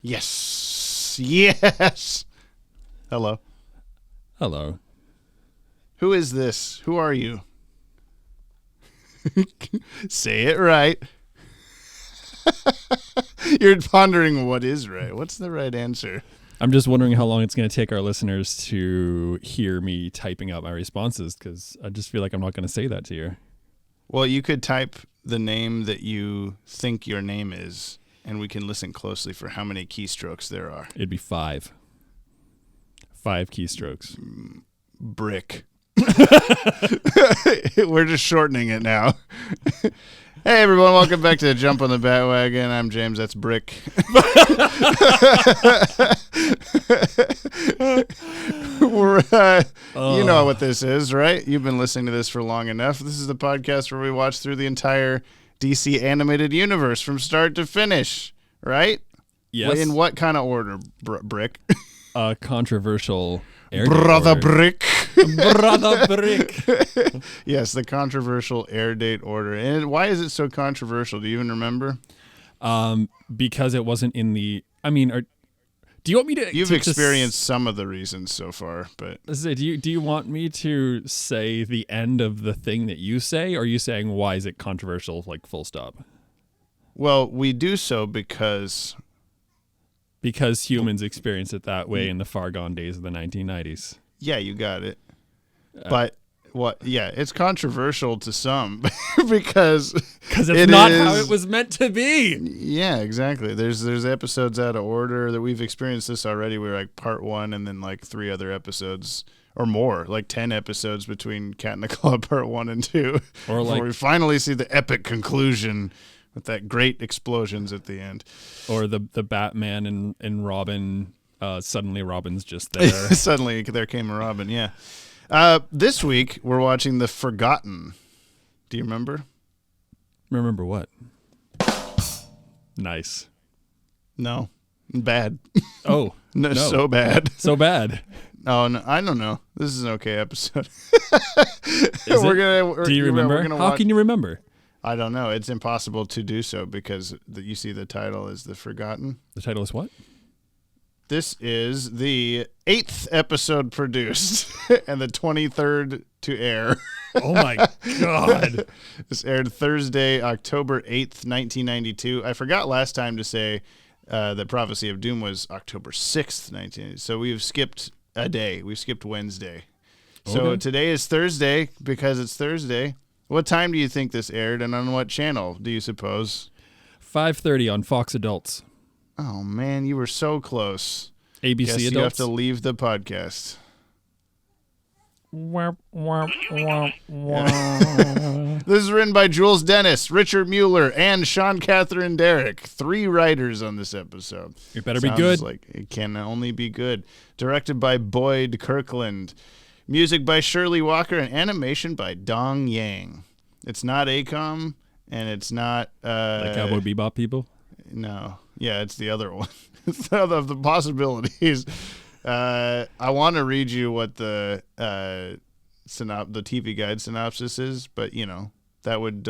Yes. Yes. Hello. Hello. Who is this? Who are you? Say it right. You're pondering what is right. What's the right answer? I'm just wondering how long it's going to take our listeners to hear me typing out my responses, because I just feel like I'm not going to say that to you. Well, you could type the name that you think your name is, and we can listen closely for how many keystrokes there are. It'd be 5. 5 keystrokes. Brick. We're just shortening it now. Hey, everyone. Welcome back to Jump on the Bat-Wagon. I'm James. That's Brick. You know what this is, right? You've been listening to this for long enough. This is the podcast where we watch through the entire DC animated universe from start to finish, right? Yes. In what kind of order, Brick? Controversial Brother order. Brick. Brother Brick. Yes, the controversial air date order. And why is it so controversial? Do you even remember? Because it wasn't in the... I mean, do you want me to... You've experienced some of the reasons so far, but... Do you want me to say the end of the thing that you say, or are you saying why is it controversial, like full stop? Well, we do so because humans experienced it that way in the far gone days of the 1990s. Yeah, you got it. But what? Yeah, it's controversial to some because it's not how it was meant to be. Yeah, exactly. There's episodes out of order that we've experienced this already. We're like part 1 and then like 3 other episodes or more, like 10 episodes between Cat in the Claw part 1 and 2. Or like before we finally see the epic conclusion with that great explosions at the end. Or the Batman and Robin, suddenly Robin's just there. Suddenly there came a Robin, yeah. This week we're watching The Forgotten. Do you remember? Remember what? Nice. No. Bad. Oh. No, so bad. So bad. Oh, no, I don't know. This is an okay episode. Do you remember? How can you remember? I don't know. It's impossible to do so because you see the title is The Forgotten. The title is what? This is the 8th episode produced and the 23rd to air. Oh, my God. This aired Thursday, October 8th, 1992. I forgot last time to say that Prophecy of Doom was October 6th, 1992. So we've skipped a day. We've skipped Wednesday. So Okay. Today is Thursday because it's Thursday. What time do you think this aired and on what channel, do you suppose? 5:30 on Fox Adults. Oh, man, you were so close. ABC Guess Adults. you have to leave the podcast. This is written by Jules Dennis, Richard Mueller, and Sean Catherine Derrick. 3 writers on this episode. It better be good. Like it can only be good. Directed by Boyd Kirkland. Music by Shirley Walker and animation by Dong Yang. It's not ACOM and it's not... Like Cowboy Bebop people? No. Yeah, it's the other one. Of the possibilities. I want to read you what the TV guide synopsis is, but that would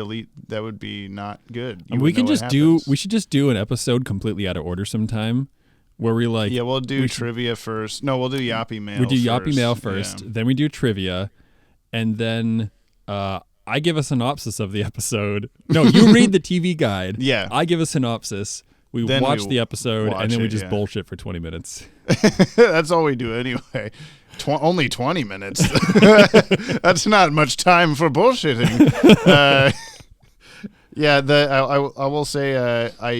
be not good. We should just do an episode completely out of order sometime where we like... Yeah, we'll do trivia first. No, we'll do Yoppie Mail first. We do first. Yoppie Mail first, then we do trivia, and then I give a synopsis of the episode. No, you read the TV guide. Yeah. I give a synopsis. We watch the episode, and then we just bullshit for 20 minutes. That's all we do anyway. Only 20 minutes. That's not much time for bullshitting. Yeah, I will say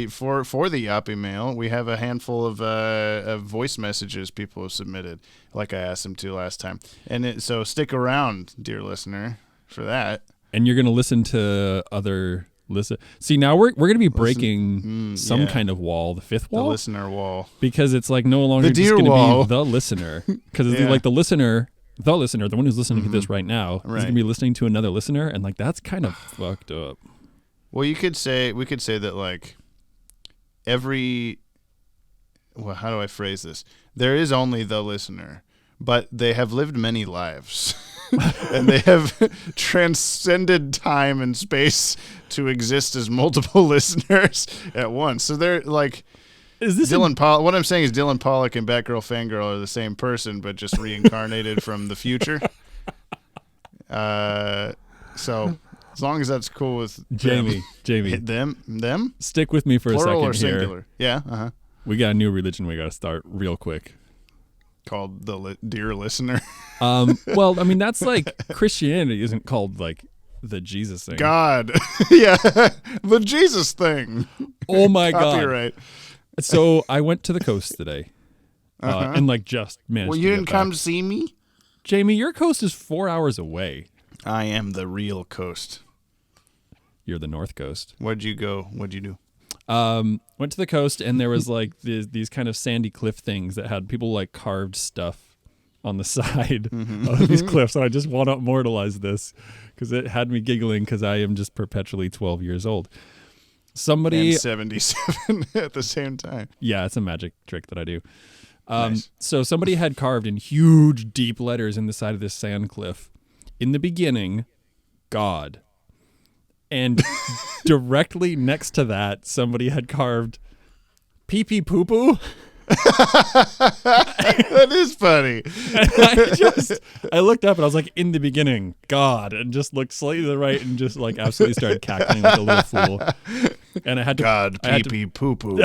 for the Yoppie Mail, we have a handful of voice messages people have submitted, like I asked them to last time. And so stick around, dear listener, for that. And you're going to listen to other... See, now we're going to be breaking some kind of wall, the 5th wall? The listener wall. Because it's like no longer just going to be the listener. Because it's like the listener, the one who's listening to this right now, is going to be listening to another listener, and like that's kind of fucked up. Well, we could say that like how do I phrase this? There is only the listener, but they have lived many lives. And they have transcended time and space to exist as multiple listeners at once. So they're like, Is this Dylan Pollock? What I'm saying is Dylan Pollock and Batgirl Fangirl are the same person, but just reincarnated from the future. So as long as that's cool with Jamie, them. Stick with me for Plural a second or here. Singular? Yeah. We got a new religion we got to start real quick. Called the Dear Listener. Well, I mean, that's like Christianity isn't called like the Jesus thing. God. Yeah. The Jesus thing. Oh my God. Copyright. So I went to the coast today and like just managed to you didn't get come back. to see me? Jamie, your coast is 4 hours away. I am the real coast. You're the North Coast. What'd you go? What'd you do? Went to the coast and there was like these kind of sandy cliff things that had people like carved stuff on the side of these cliffs. And I just want to immortalize this because it had me giggling because I am just perpetually 12 years old. Somebody and 77 at the same time. Yeah, it's a magic trick that I do. Nice. So somebody had carved in huge, deep letters in the side of this sand cliff, in the beginning, God. And directly next to that, somebody had carved pee-pee poo-poo. That is funny. And I looked up and I was like, in the beginning, God, and just looked slightly to the right and just like absolutely started cackling like a little fool. And I had to God, pee-pee poo-poo.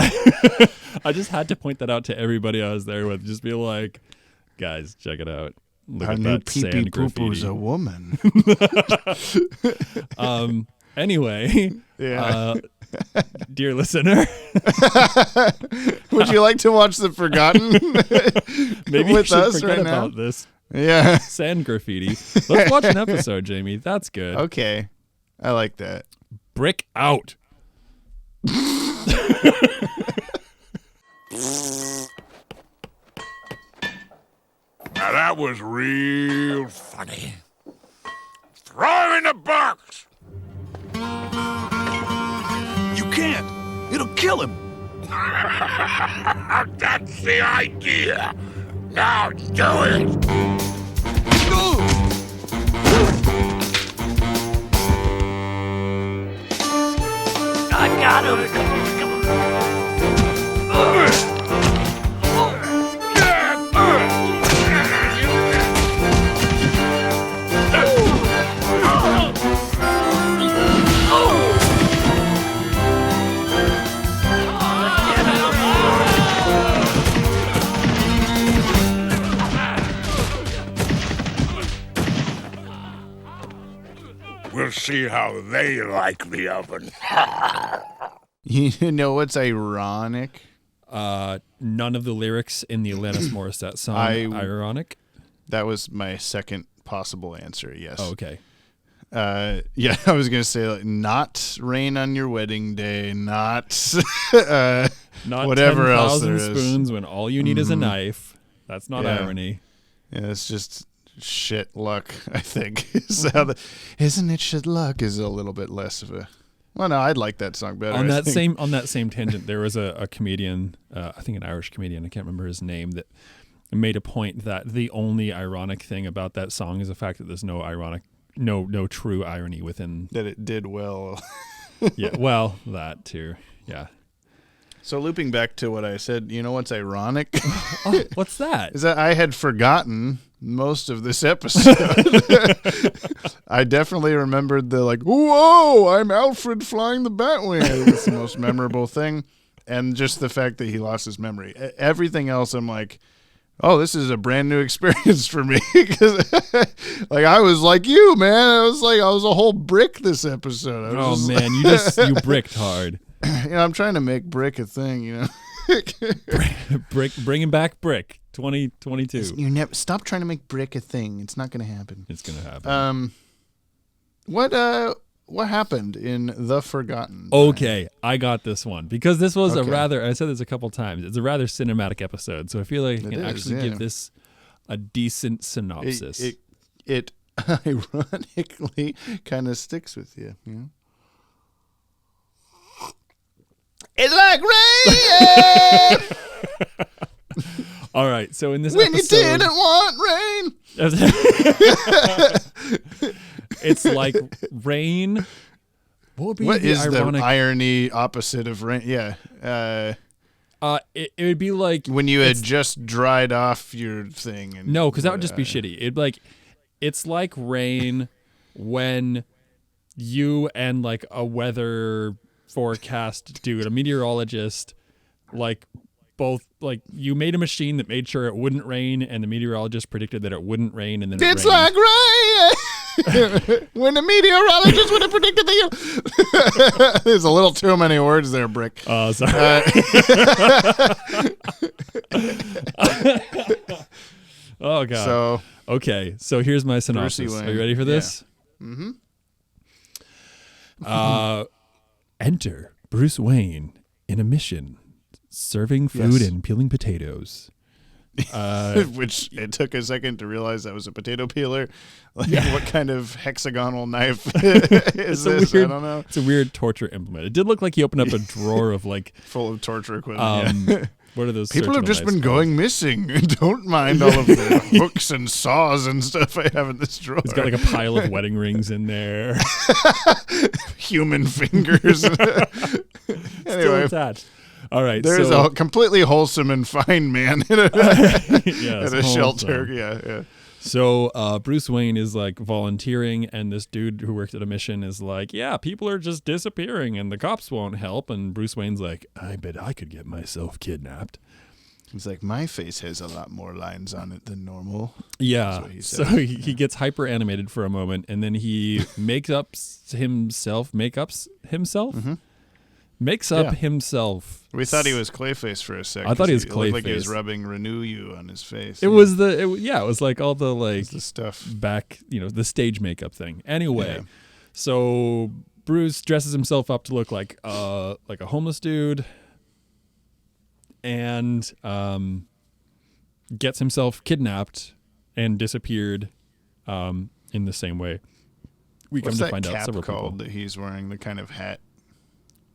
I just had to point that out to everybody I was there with. Just be like, guys, check it out. Look I at knew that pee-pee sand poo-poo's graffiti. a woman. Anyway, Yeah. Dear listener, Would you like to watch The Forgotten? maybe with you should us forget right now? about this Yeah. sand graffiti. Let's watch an episode, Jamie. That's good. Okay. I like that. Brick out. Now that was real funny. Throw him in the box! You can't. It'll kill him. That's the idea. Now do it. I got him. Come on. We'll see how they like the oven. You know what's ironic? None of the lyrics in the Alanis Morissette song ironic. That was my second possible answer, yes. Oh, okay. Yeah, I was going to say, like, not rain on your wedding day, not Not whatever else 10,000 there is. spoons when all you need is a knife. That's not Yeah. irony. Yeah, it's just shit luck, I think. Isn't it shit luck is a little bit less of a... Well, no, I'd like that song better. On I that think. same tangent, there was a comedian, I think an Irish comedian, I can't remember his name, that made a point that the only ironic thing about that song is the fact that there's no true irony within. That it did well. Yeah, well, that too. Yeah. So looping back to what I said, you know what's ironic? Oh, what's that? Is that I had forgotten most of this episode. I definitely remembered the like, whoa, I'm Alfred flying the Bat-Wagon. It's the most memorable thing. And just the fact that he lost his memory. Everything else, I'm like, oh, this is a brand new experience for me. Because like, I was like you, man. I was a whole brick this episode. Oh, man, you bricked hard. You know, I'm trying to make brick a thing, you know. Bringing back brick 2022. You never stop trying to make brick a thing. It's not going to happen. It's gonna happen. What happened in The Forgotten? Okay, I got this one because this was Okay. I said this a couple times. It's a rather cinematic episode, so I feel like I can actually give this a decent synopsis. It ironically kind of sticks with you. You know? It's like rain All right, so in this when episode, you didn't want rain. it's like rain. What would be What the is ironic? the irony opposite of rain? Yeah. It would be like when you had just dried off your thing. And no, because that would just be shitty. It'd like it's like rain when you and like a weather forecast dude, a meteorologist, like both like you made a machine that made sure it wouldn't rain, and the meteorologist predicted that it wouldn't rain, and then it It's rained. like rain when the meteorologist would have predicted the. There's a little too many words there, Brick. Oh, sorry. Oh god. So okay, so here's my synopsis. Are you ready for this? Yeah. Mm-hmm. Enter Bruce Wayne in a mission, serving food Yes. and peeling potatoes. Which it took a second to realize that was a potato peeler. Like, what kind of hexagonal knife is this? I don't know. It's a weird torture implement. It did look like he opened up a drawer of like Full of torture equipment. what are those? People have surgical just knives been called? going missing. Don't mind all of the hooks and saws and stuff I have in this drawer. He's got like a pile of wedding rings in there, human fingers. still Anyway, attached. All right, there's so, a completely wholesome and fine man in a, yeah, at it's a shelter. wholesome. Yeah. So Bruce Wayne is like volunteering, and this dude who worked at a mission is like, yeah, people are just disappearing and the cops won't help. And Bruce Wayne's like, I bet I could get myself kidnapped. He's like, my face has a lot more lines on it than normal. Yeah. what he So said. he gets hyper animated for a moment, and then he makes up himself. We thought he was Clayface for a second. I thought he was looked like he was Clayface. rubbing Renew You on his face. It was it was like all the like the stuff. back, the stage makeup thing. Anyway, Yeah. so Bruce dresses himself up to look like a homeless dude, and gets himself kidnapped and disappeared in the same way. We What's come to that find out cap several called people. that he's wearing? The kind of hat,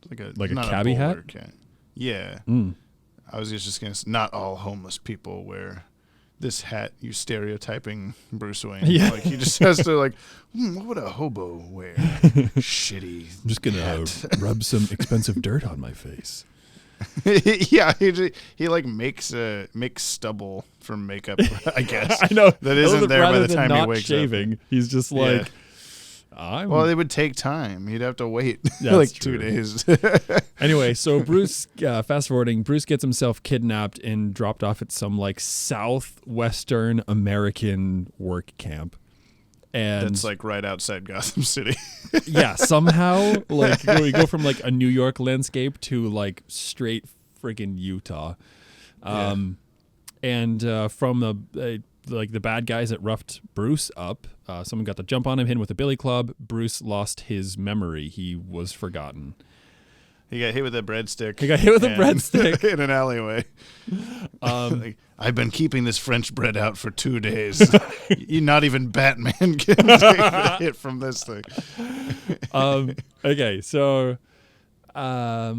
Like a not cabbie hat? bowler cap. Yeah. Mm. I was just gonna say, not all homeless people wear this hat. You stereotyping Bruce Wayne. Yeah. Like he just has to like, what would a hobo wear? Shitty. I'm just gonna hat. rub some expensive dirt on my face. Yeah, he like makes stubble from makeup. I guess. I know that isn't there by rather the than time not he wakes shaving, up. he's just Yeah. like, Well, it would take time. He'd have to wait That's like true. 2 days. Anyway, so Bruce, fast forwarding, Bruce gets himself kidnapped and dropped off at some like southwestern American work camp. And That's like right outside Gotham City. yeah, somehow like we go from like a New York landscape to like straight friggin' Utah. And from the like the bad guys that roughed Bruce up, someone got the jump on him, hit him with a billy club. Bruce lost his memory. He was forgotten. He got hit with a breadstick. He got hit with a breadstick. in an alleyway. Like, I've been keeping this French bread out for 2 days. Not even Batman can take the hit from this thing. Okay, so All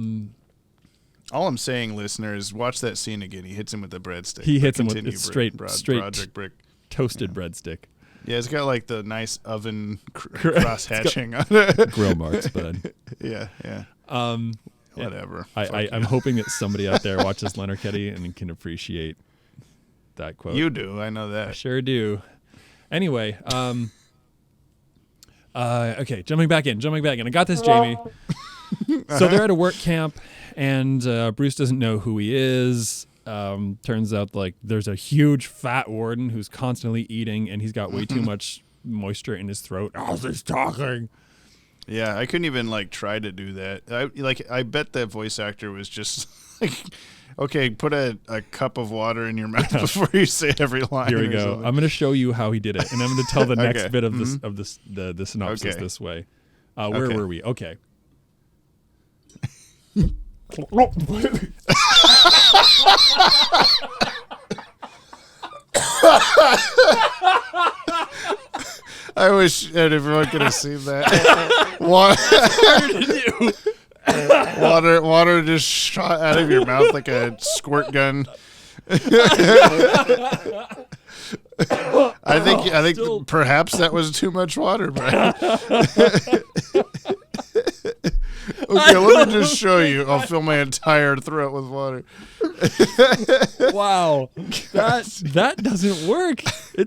I'm saying, listeners, watch that scene again. He hits him with the breadstick. He But hits him with continue, it's straight Project Brick. toasted breadstick. Yeah, it's got like the nice oven cross hatching on it. Grill marks, bud. Yeah. Whatever. I'm hoping that somebody out there watches Letterkenny and can appreciate that quote. You do. I know I that. sure do. Anyway, okay, jumping back in. I got this, Jamie. So they're at a work camp, and Bruce doesn't know who he is. Turns out like there's a huge fat warden who's constantly eating, and he's got way too much moisture in his throat. Oh, he's talking. Yeah, I couldn't even like try to do that. I bet that voice actor was just like, okay, put a cup of water in your mouth before you say every line. Here we or go. something. I'm going to show you how he did it, and I'm going to tell the next Okay. bit of the synopsis Okay. this way. Where Okay. were we? Okay. I wish that everyone could have seen that. Water just shot out of your mouth like a squirt gun. I think Still- perhaps that was too much water, Brian. Okay, let me just show you. I'll fill my entire throat with water. Wow, that doesn't work.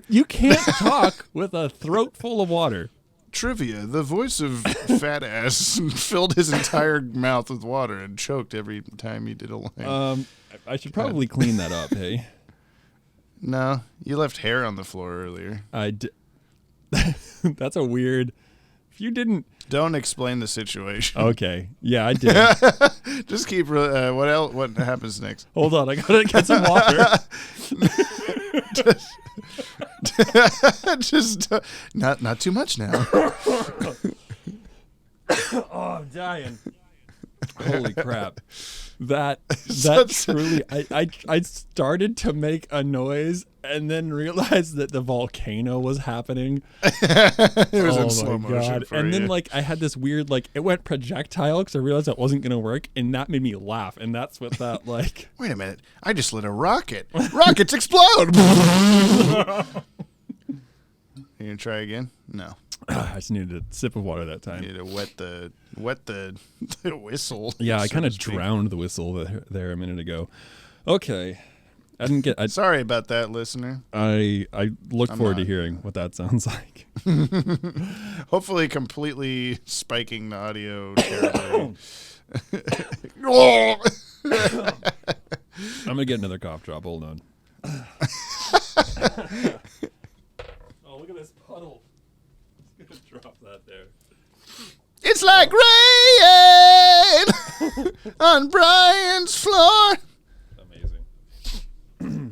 You can't talk with a throat full of water. Trivia: the voice of Fat Ass filled his entire mouth with water and choked every time he did a line. I should probably clean that up. Hey, no, you left hair on the floor earlier. That's a weird. If you didn't. Don't explain the situation. Okay. Yeah, I did. Just keep. What else? What happens next? Hold on, I gotta get some water. Just not too much now. Oh, I'm dying. Holy crap. That truly I started to make a noise and then realized that the volcano was happening. It was in slow motion for and you. then like I had this weird like it went projectile because I realized that wasn't gonna work, and that made me laugh, and that's what that like Wait a minute, I just lit a rocket. Rockets explode. You gonna try again? No. I just needed a sip of water that time. You need to wet the whistle. Yeah, I so kind to of speak. drowned the whistle there a minute ago. Okay. I didn't get. Sorry about that, listener. I look forward to not. hearing what that sounds like. Hopefully, completely spiking the audio terribly. I'm gonna get another cough drop. Hold on. Oh, look at this puddle. Just gonna drop that there. It's like rain on Brian's floor. Amazing.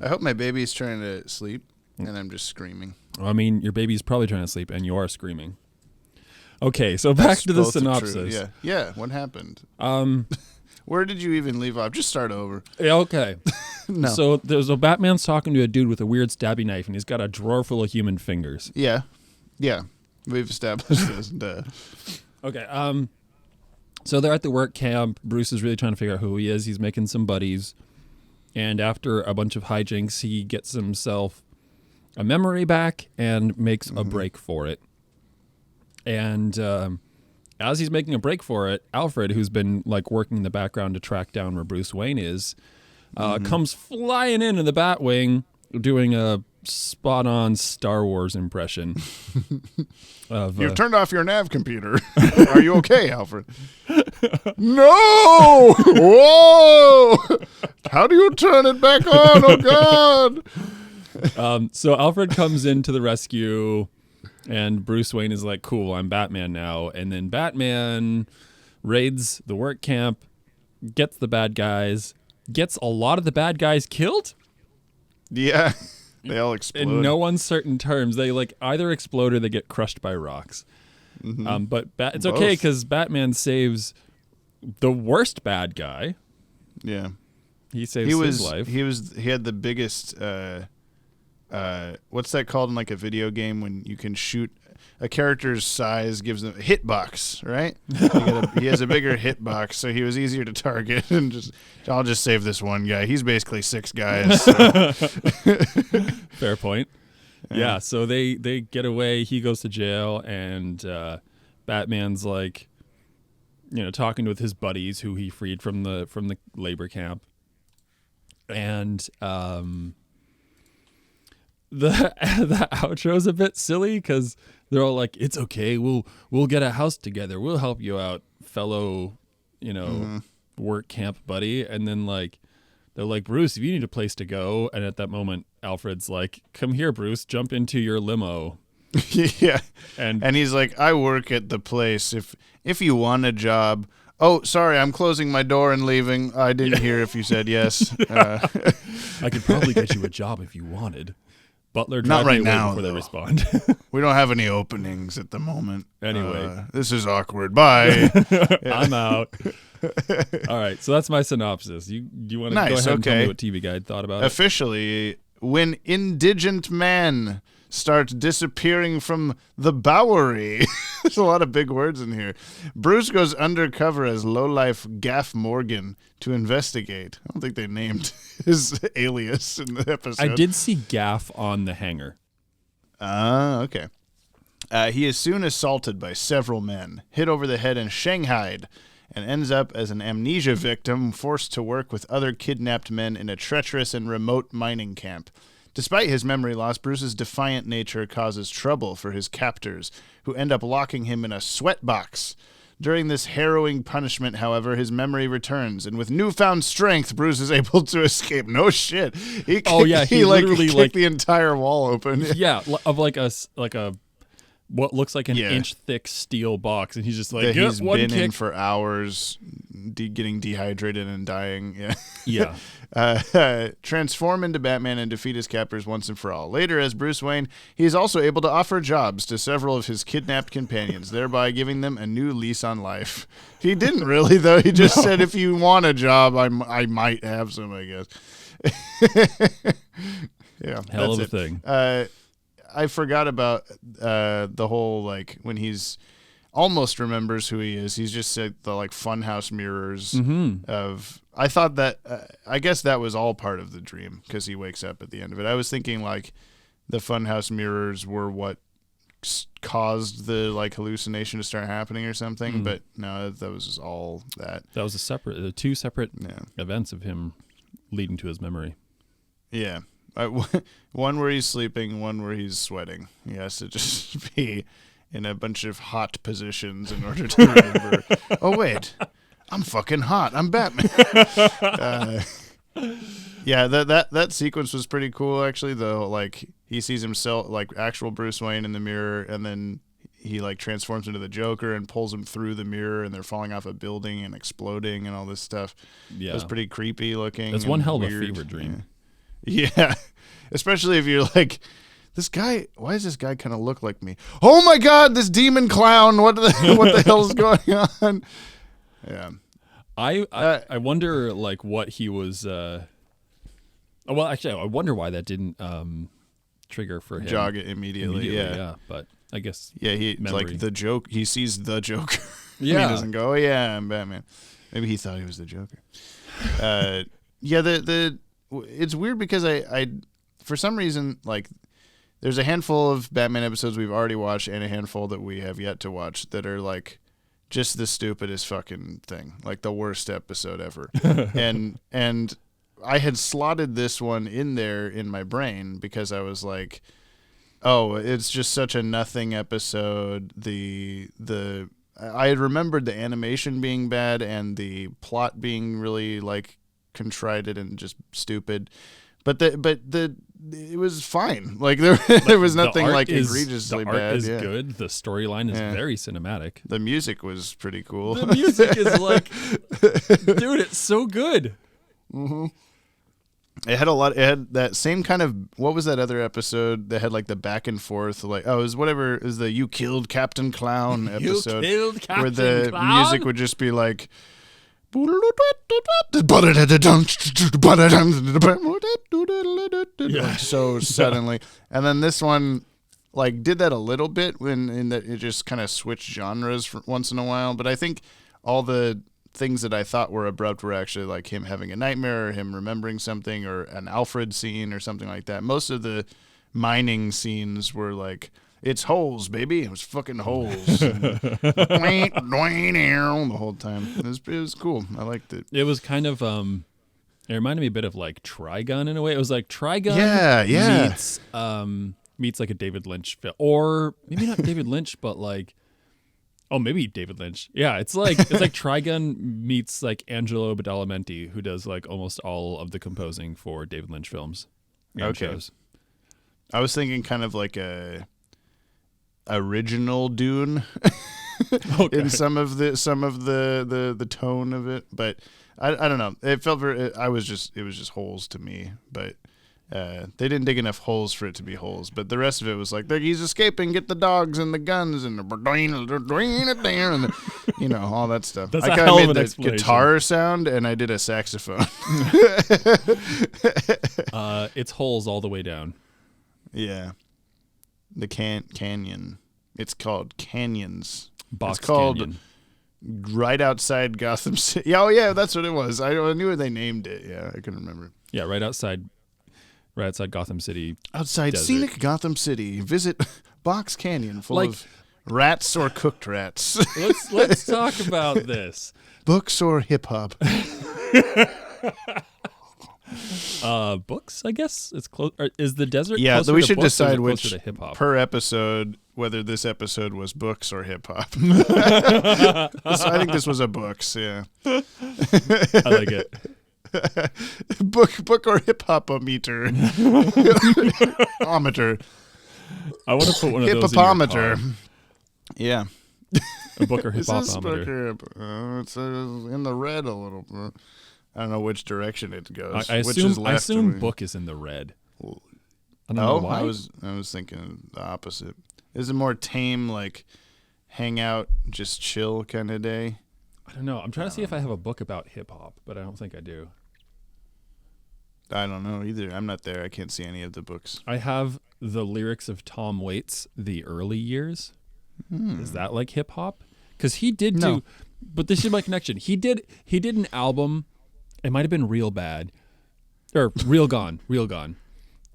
I hope my baby's trying to sleep, and I'm just screaming. Well, I mean, your baby's probably trying to sleep, and you are screaming. Okay, so back to the Both are true, synopsis. Yeah. What happened? Where did you even leave off? Just start over. Yeah, okay. No. So there's a Batman's talking to a dude with a weird stabby knife, and he's got a drawer full of human fingers. Yeah. We've established this. Duh. Okay. So they're at the work camp. Bruce is really trying to figure out who he is. He's making some buddies, and after a bunch of hijinks, he gets himself a memory back and makes a break for it. And as he's making a break for it, Alfred, who's been like working in the background to track down where Bruce Wayne is, comes flying into the Bat-Wing, doing a spot-on Star Wars impression. You've turned off your nav computer. Are you okay, Alfred? No! Whoa! How do you turn it back on? Oh, God! So Alfred comes in to the rescue, and Bruce Wayne is like, cool, I'm Batman now. And then Batman raids the work camp, gets the bad guys, gets a lot of the bad guys killed. Yeah. They all explode. In no uncertain terms. They like either explode or they get crushed by rocks. But it's okay because Batman saves the worst bad guy. Yeah. He saves his life. He had the biggest what's that called in like a video game when you can shoot a character's size gives them a hitbox, right? He has a bigger hitbox, so he was easier to target. And I'll just save this one guy. He's basically 6 guys. So. Fair point. Yeah, so they get away. He goes to jail, and Batman's like, talking with his buddies who he freed from the labor camp, and the outro's a bit silly because they're all like, "It's okay, we'll get a house together. We'll help you out, fellow, work camp buddy." And then like they're like, "Bruce, if you need a place to go," and at that moment, Alfred's like, "Come here, Bruce, jump into your limo." Yeah, and he's like, "I work at the place. If you want a job." Oh, sorry, I'm closing my door and leaving. I didn't hear if you said yes. I could probably get you a job if you wanted. Butler, not right away now before though. they respond. We don't have any openings at the moment. Anyway, this is awkward. Bye. I'm out. All right, so that's my synopsis. You want to go ahead and tell me what TV Guide thought about it? Officially, when indigent man starts disappearing from the Bowery. There's a lot of big words in here. Bruce goes undercover as lowlife Gaff Morgan to investigate. I don't think they named his alias in the episode. I did see Gaff on the hangar. Okay. He is soon assaulted by several men, hit over the head and shanghaied, and ends up as an amnesia victim forced to work with other kidnapped men in a treacherous and remote mining camp. Despite his memory loss, Bruce's defiant nature causes trouble for his captors, who end up locking him in a sweat box. During this harrowing punishment, however, his memory returns, and with newfound strength, Bruce is able to escape. No shit. He literally kicked the entire wall open. Yeah, of like a what looks like an inch thick steel box, and he's just like, he's been in for hours, getting dehydrated and dying. Yeah. Transform into Batman and defeat his captors once and for all. Later, as Bruce Wayne, he is also able to offer jobs to several of his kidnapped companions, thereby giving them a new lease on life. He didn't really, though. He just said, if you want a job, I might have some, I guess. Yeah, hell of a thing. I forgot about the whole, like, when he's almost remembers who he is. He's just said the, like, funhouse mirrors of... I thought that... I guess that was all part of the dream because he wakes up at the end of it. I was thinking, like, the funhouse mirrors were what caused the, like, hallucination to start happening or something, but no, that was just all that. That was the two separate events of him leading to his memory. Yeah. One where he's sleeping, one where he's sweating. He has to just be in a bunch of hot positions in order to remember. Oh, wait. I'm fucking hot. I'm Batman. Yeah, that sequence was pretty cool, actually, though. Like, he sees himself, like, actual Bruce Wayne in the mirror, and then he, like, transforms into the Joker and pulls him through the mirror, and they're falling off a building and exploding and all this stuff. Yeah. It was pretty creepy looking. That's one hell of a fever dream. Yeah, especially if you're like, this guy, why does this guy kind of look like me? Oh my God, this demon clown, what the hell's going on? Yeah. I wonder, like, what he was, well, actually, I wonder why that didn't trigger for him. Jog it immediately, yeah. But I guess he memory. Like the joke, he sees the Joker. Yeah. He doesn't go, oh yeah, I'm Batman. Maybe he thought he was the Joker. It's weird because I for some reason, like, there's a handful of Batman episodes we've already watched and a handful that we have yet to watch that are, like, just the stupidest fucking thing, like the worst episode ever. and I had slotted this one in there in my brain because I was like, oh, it's just such a nothing episode. I had remembered the animation being bad and the plot being really, like, contrived and just stupid, but it was fine. Like, there was nothing like egregiously bad. The art is good. The storyline is very cinematic. The music was pretty cool. The music is like, dude, it's so good. Mm-hmm. It had that same kind of, what was that other episode that had, like, the back and forth, like, it was the You Killed Captain Clown episode. You killed Captain where the Clown? music would just be like, like, so suddenly. And then this one, like, did that a little bit in that it just kind of switched genres for once in a while. But I think all the things that I thought were abrupt were actually, like, him having a nightmare or him remembering something or an Alfred scene or something like that. Most of the mining scenes were like, it's holes, baby. It was fucking holes. The whole time. It was cool. I liked it. It was kind of, it reminded me a bit of, like, Trigun in a way. It was like Trigun meets like a David Lynch film. Or maybe not David Lynch, but like, maybe David Lynch. Yeah, it's like Trigun meets like Angelo Badalamenti, who does like almost all of the composing for David Lynch films and shows. I was thinking kind of like a original Dune in some of the tone of it, but I don't know. It felt it was just holes to me, but they didn't dig enough holes for it to be holes. But the rest of it was like, he's escaping, get the dogs and the guns and the you know, all that stuff. That's I a hell of made an the guitar sound and I did a saxophone. It's holes all the way down. Yeah. The canyon. It's called Canyons. Box it's called Canyon. Right outside Gotham City. Oh yeah, that's what it was. I knew what they named it. Yeah, I couldn't remember. Yeah, right outside Gotham City. Outside desert. scenic Gotham City. Visit Box Canyon full of Rats or cooked rats? Let's talk about this. Books or hip hop? Books, I guess. It's close. Is the desert? Yeah, closer we to should books or is it decide which closer to hip hop? per episode whether this episode was books or hip hop. I think this was a books. Yeah, I like it. book or hip hopometer. Ometer. I want to put one of those in your Hippopometer. car. Yeah. A book or Is this hippopometer. book or it's in the red a little bit. I don't know which direction it goes. I which is assume left book is in the red. I don't Oh, know why. I was thinking the opposite. Is it more tame, like hang out, just chill kind of day? I don't know. I'm trying to see if I have a book about hip hop, but I don't think I do. I don't know either. I'm not there. I can't see any of the books. I have the lyrics of Tom Waits, The Early Years. Is that like hip hop? Because he did No. do, but this is my connection. He did an album. It might have been Real Bad, or Real Gone. Real Gone.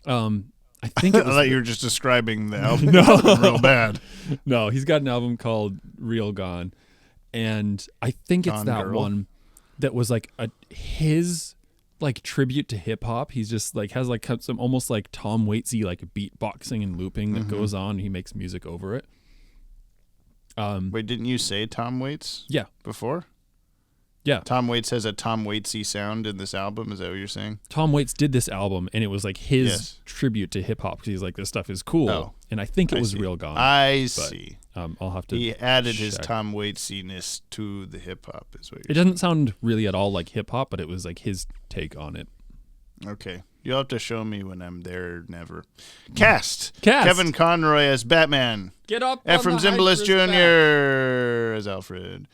I think it I was. thought you were just describing the album. No. Real bad. No, he's got an album called Real Gone, and I think it's Gone that Girl. one that was like his like tribute to hip hop. He's just like has like some almost like Tom Waitsy like beatboxing and looping that goes on. And he makes music over it. Wait, didn't you say Tom Waits Yeah, before? yeah. Tom Waits has a Tom Waitsy sound in this album. Is that what you're saying? Tom Waits did this album, and it was like his Yes. tribute to hip hop because he's like, this stuff is cool. Oh, and I think it I was see. Real Gone. I but, see. I'll have to. He added his check. Tom Waitsiness to the hip hop. Is what It you're doesn't sound really at all like hip hop, but it was like his take on it. Okay. You'll have to show me when I'm there. Never. Cast. Cast. Kevin Conroy as Batman. Get up, Ephraim Zimbalist Jr. as Alfred.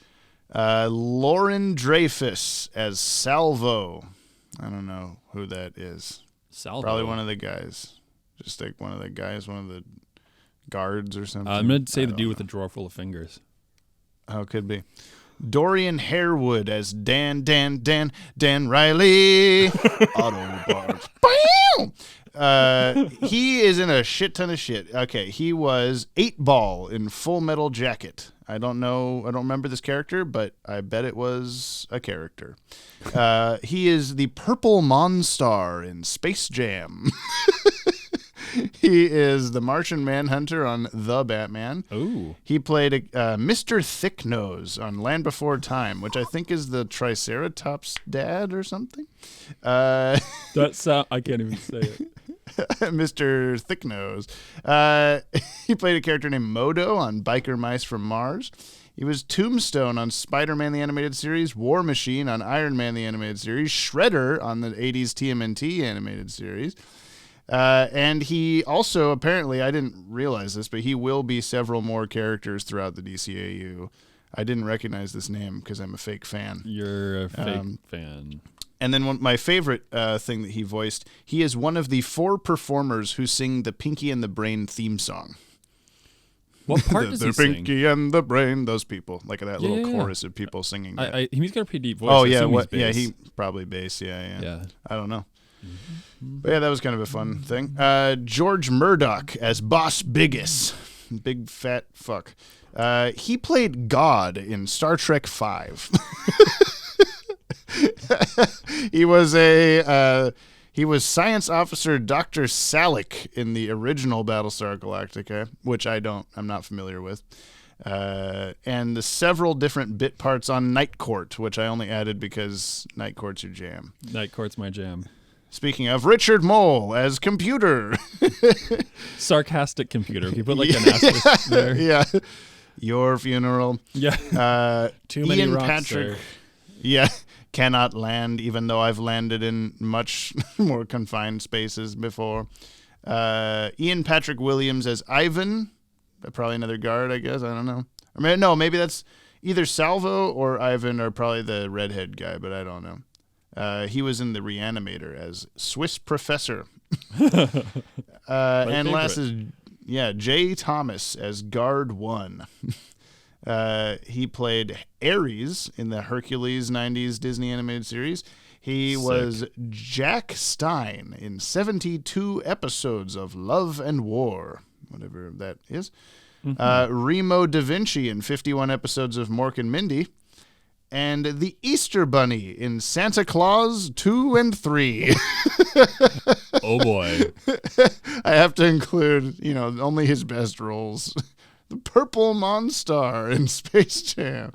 Lauren Dreyfus as Salvo. I don't know who that is. Salvo. Probably one of the guys. Just like one of the guys, one of the guards or something. I'm gonna say I the don't dude know. with the drawer full of fingers. Oh, it could be. Dorian Harewood as Dan Riley. Autobots. Bam! He is in a shit ton of shit. Okay, he was 8-Ball in Full Metal Jacket. I don't remember this character, but I bet it was a character. He is the Purple Monstar in Space Jam. He is the Martian Manhunter on The Batman. Ooh. He played Mr. Thicknose on Land Before Time, which I think is the Triceratops dad or something. That's I can't even say it. Mr. Thicknose. He played a character named Modo on Biker Mice from Mars. He was Tombstone on Spider-Man the Animated Series, War Machine on Iron Man the Animated Series, Shredder on the 80s TMNT Animated Series. And he also, apparently, I didn't realize this, but he will be several more characters throughout the DCAU. I didn't recognize this name because I'm a fake fan. You're a fake fan. And then my favorite thing that he voiced, he is one of the 4 performers who sing the Pinky and the Brain theme song. What part does the he sing? Pinky and the Brain, those people, like that little Yeah. chorus of people singing. That. He's got a pretty deep voice. Oh I yeah, assume he's yeah, bass. he probably bass. Yeah. I don't know. Mm-hmm. But yeah, that was kind of a fun thing. George Murdoch as Boss Biggis, big fat fuck. He played God in Star Trek V. He was Science Officer Dr. Salick in the original Battlestar Galactica, which I'm not familiar with. And the several different bit parts on Night Court, which I only added because Night Court's your jam. Night Court's my jam. Speaking of, Richard Mole as Computer. Sarcastic computer. If you put like an asterisk there. Yeah. Your Funeral. Yeah. Too many Ian rocks Patrick. there. Yeah. Cannot land, even though I've landed in much more confined spaces before. Ian Patrick Williams as Ivan. Probably another guard, I guess. I don't know. Or maybe that's either Salvo or Ivan are probably the redhead guy, but I don't know. He was in The Reanimator as Swiss Professor. And last is, Jay Thomas as Guard 1. He played Ares in the Hercules 90s Disney animated series. He was Jack Stein in 72 episodes of Love and War, whatever that is. Remo Da Vinci in 51 episodes of Mork and Mindy, and the Easter Bunny in Santa Claus 2 and 3. Oh boy. I have to include, only his best roles. The Purple Monstar in Space Jam.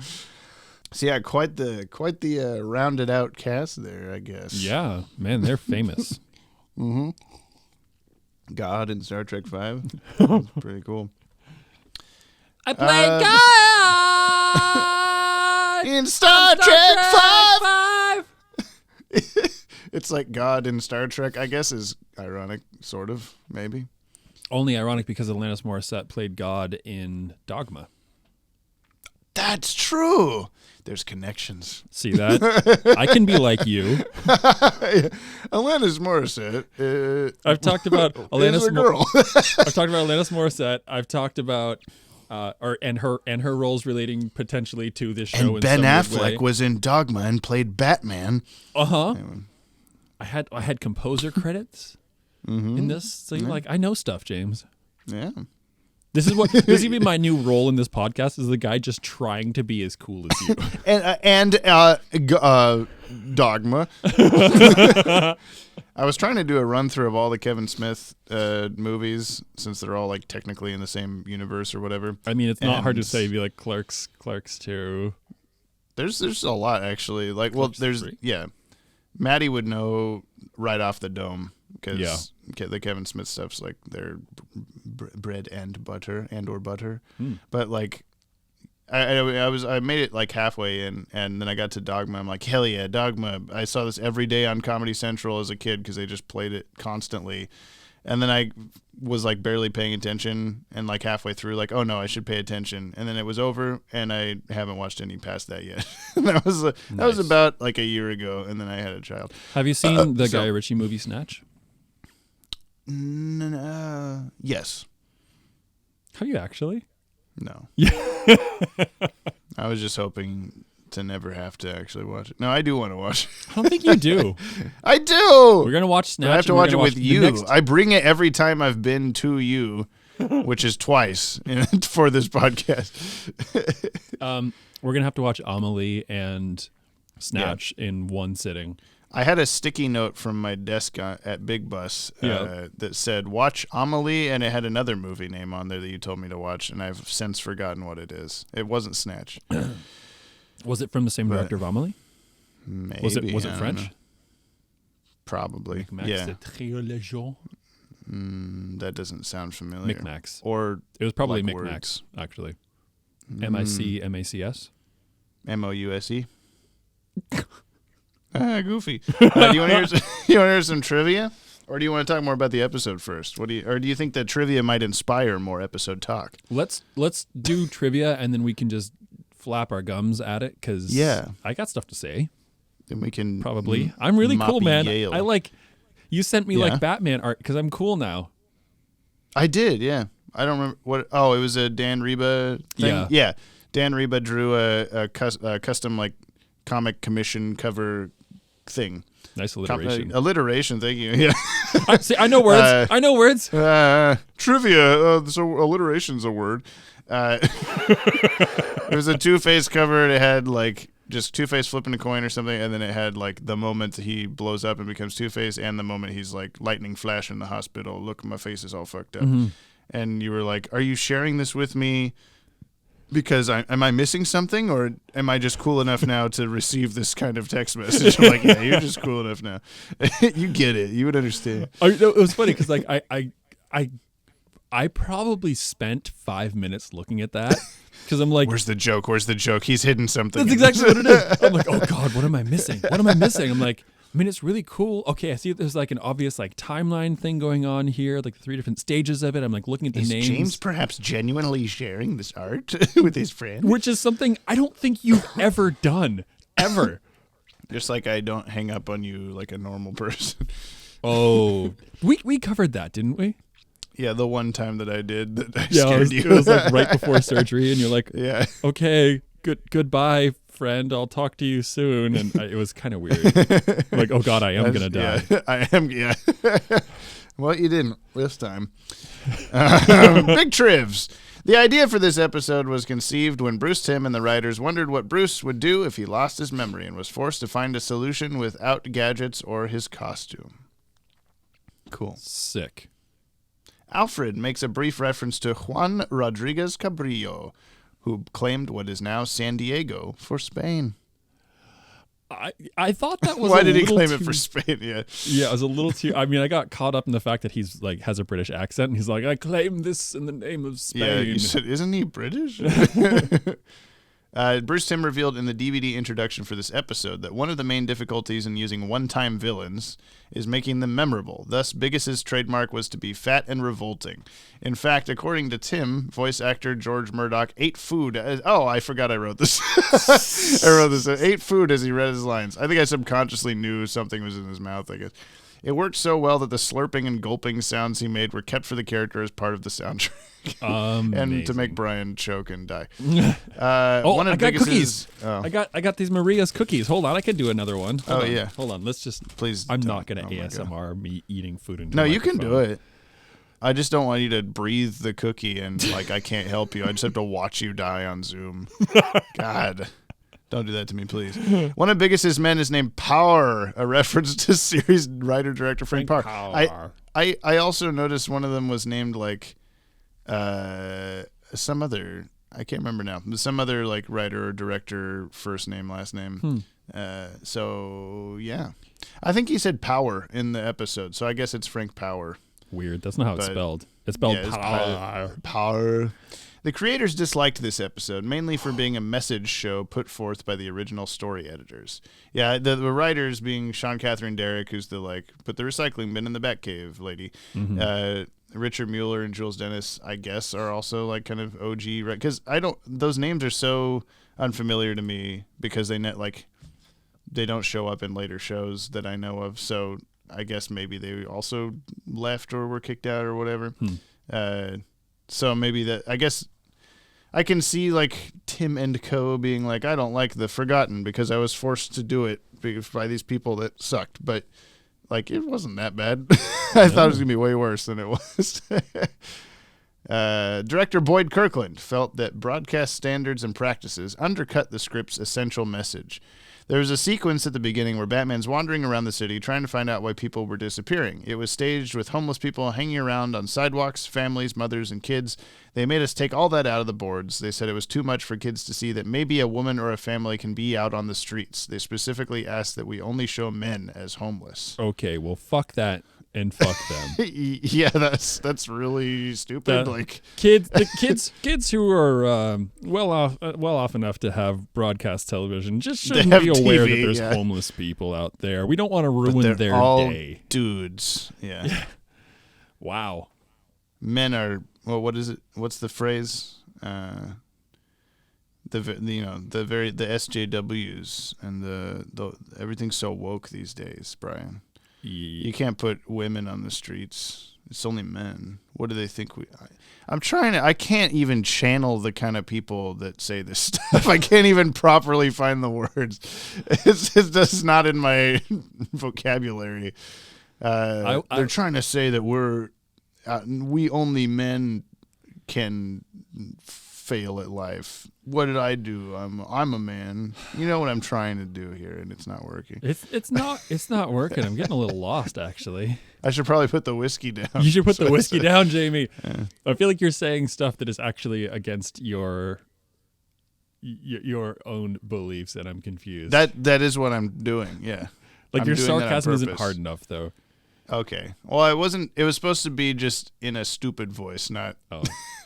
So yeah, quite the rounded out cast there, I guess. Yeah, man, they're famous. Mm-hmm. God in Star Trek 5. That's pretty cool. I played God in Star Trek 5. It's like God in Star Trek, I guess, is ironic, sort of, maybe. Only ironic because Alanis Morissette played God in Dogma. That's true. There's connections. See that? I can be like you. Alanis Morissette. I've talked about Alanis I've talked about Alanis Morissette. I've talked about her roles relating potentially to this show. And Ben Affleck was in Dogma and played Batman. I had composer credits in this, so you're like, I know stuff, James. Yeah. This is gonna be my new role in this podcast, is the guy just trying to be as cool as you. and Dogma. I was trying to do a run through of all the Kevin Smith movies, since they're all like technically in the same universe or whatever. I mean, it's not hard to say. Be like Clerks 2. There's a lot actually. Like, well, there's 3? yeah. Maddie would know right off the dome because the Kevin Smith stuff's like their bread and butter or butter. But like, I made it like halfway in, and then I got to Dogma. I'm like, hell yeah, Dogma! I saw this every day on Comedy Central as a kid because they just played it constantly. And then I was like barely paying attention, and like halfway through, like, oh no, I should pay attention. And then it was over, and I haven't watched any past that yet. that was about like a year ago, and then I had a child. Have you seen the Guy Ritchie movie Snatch? Yes. Have you actually? No. I was just hoping to never have to actually watch it. No, I do want to watch it. I don't think you do. I do. We're gonna watch Snatch. But I have to watch it with you. I bring it every time I've been to you, which is twice for this podcast. We're gonna have to watch Amelie and Snatch in one sitting. I had a sticky note from my desk at Big Bus that said, watch Amelie, and it had another movie name on there that you told me to watch, and I've since forgotten what it is. It wasn't Snatch. Was it from the same director of Amelie? Maybe. Was it French? Know. Probably. Yeah. That doesn't sound familiar. Micmacs. Or it was probably like Micmacs, actually. MICMACS? MOUSE? Goofy. Do you want to hear some trivia? Or do you want to talk more about the episode first? Or do you think that trivia might inspire more episode talk? Let's do trivia, and then we can just flap our gums at it, because I got stuff to say. Then we can probably. I'm really cool, man. Yale. I like. You sent me like Batman art because I'm cool now. I did, yeah. I don't remember what. Oh, it was a Dan Reba thing. Yeah. Dan Reba drew a custom like comic commission cover thing. Nice alliteration. Alliteration, thank you. Yeah. I know words. I know words. Trivia. So alliteration's a word. It was a Two-Face cover. It had like just Two-Face flipping a coin or something, and then it had like the moment he blows up and becomes Two-Face, and the moment he's like lightning flash in the hospital. Look, my face is all fucked up. Mm-hmm. And you were like, "Are you sharing this with me because am I missing something, or am I just cool enough now to receive this kind of text message?" I'm like, yeah, you're just cool enough now. You get it. You would understand. It was funny because like I probably spent 5 minutes looking at that because I'm like, where's the joke? Where's the joke? He's hidden something. That's exactly what it is. I'm like, oh God, what am I missing? What am I missing? I'm like, I mean, it's really cool. Okay, I see there's like an obvious like timeline thing going on here, like the 3 different stages of it. I'm like looking at the names. Is James perhaps genuinely sharing this art with his friend? Which is something I don't think you've ever done, ever. Just like I don't hang up on you like a normal person. Oh, we covered that, didn't we? Yeah, the one time that I did that I scared you. It was like right before surgery, and you're like, yeah, okay, goodbye, friend. I'll talk to you soon. And it was kind of weird. Like, oh God, I am going to die. Yeah, I am. Yeah. Well, you didn't this time. Big Trivs. The idea for this episode was conceived when Bruce Timm and the writers wondered what Bruce would do if he lost his memory and was forced to find a solution without gadgets or his costume. Cool. Sick. Alfred makes a brief reference to Juan Rodriguez Cabrillo, who claimed what is now San Diego for Spain. I thought that was Why did he claim it for Spain? Yeah. Yeah, it was a little too. I mean, I got caught up in the fact that he's like has a British accent, and he's like, "I claim this in the name of Spain." Yeah, you said, isn't he British? Bruce Timm revealed in the DVD introduction for this episode that one of the main difficulties in using one-time villains is making them memorable. Thus, Biggis's trademark was to be fat and revolting. In fact, according to Timm, voice actor George Murdoch ate food. I forgot I wrote this. Ate food as he read his lines. I think I subconsciously knew something was in his mouth, I guess. It worked so well that the slurping and gulping sounds he made were kept for the character as part of the soundtrack. And to make Brian choke and die. One of I got Biggis's, cookies. I got these Maria's cookies. Hold on, I can do another one. Hold on. Yeah. Hold on. Let's just please. I'm not gonna ASMR me eating food into No, the you can microphone. do it. I just don't want you to breathe the cookie and like I can't help you. I just have to watch you die on Zoom. God. Don't do that to me, please. One of Biggis's men is named Power, a reference to series writer-director Frank Power. I also noticed one of them was named like some other, I can't remember now, some other like writer or director, first name, last name. So, yeah. I think he said Power in the episode, so I guess it's Frank Power. Weird. That's not how it's spelled. It's spelled Power. The creators disliked this episode, mainly for being a message show put forth by the original story editors. Yeah, the writers being Sean Catherine Derrick, who's the, like, put the recycling bin in the Batcave lady. Richard Mueller and Jules Dennis, I guess, are also, like, kind of OG. Because those names are so unfamiliar to me because they don't show up in later shows that I know of. So I guess maybe they also left or were kicked out or whatever. So maybe that, I guess I can see like Tim and Co. being like, I don't like The Forgotten because I was forced to do it by these people that sucked. But like, it wasn't that bad. I thought it was going to be way worse than it was. Director Boyd Kirkland felt that broadcast standards and practices undercut the script's essential message. There was a sequence at the beginning where Batman's wandering around the city trying to find out why people were disappearing. It was staged with homeless people hanging around on sidewalks, families, mothers, and kids. They made us take all that out of the boards. They said it was too much for kids to see that maybe a woman or a family can be out on the streets. They specifically asked that we only show men as homeless. Okay, well, fuck that and fuck them. Yeah, that's really stupid. Like kids who are well off enough to have broadcast television just shouldn't be aware that there's homeless people out there. We don't want to ruin their day. Dudes, yeah. Wow. Men are what is it? What's the phrase? The SJWs and the everything's so woke these days, Brian. You can't put women on the streets. It's only men. What do they think I can't even channel the kind of people that say this stuff. I can't even properly find the words. It's just not in my vocabulary. They're trying to say that we only men can fail at life. What did I do? I'm a man. You know what I'm trying to do here, and it's not working. It's not working. I'm getting a little lost, actually. I should probably put the whiskey down. You should put the whiskey down, Jamie. Yeah. I feel like you're saying stuff that is actually against your own beliefs, and I'm confused. That is what I'm doing. Yeah. Like your sarcasm isn't hard enough, though. Okay. Well, it wasn't. It was supposed to be just in a stupid voice, not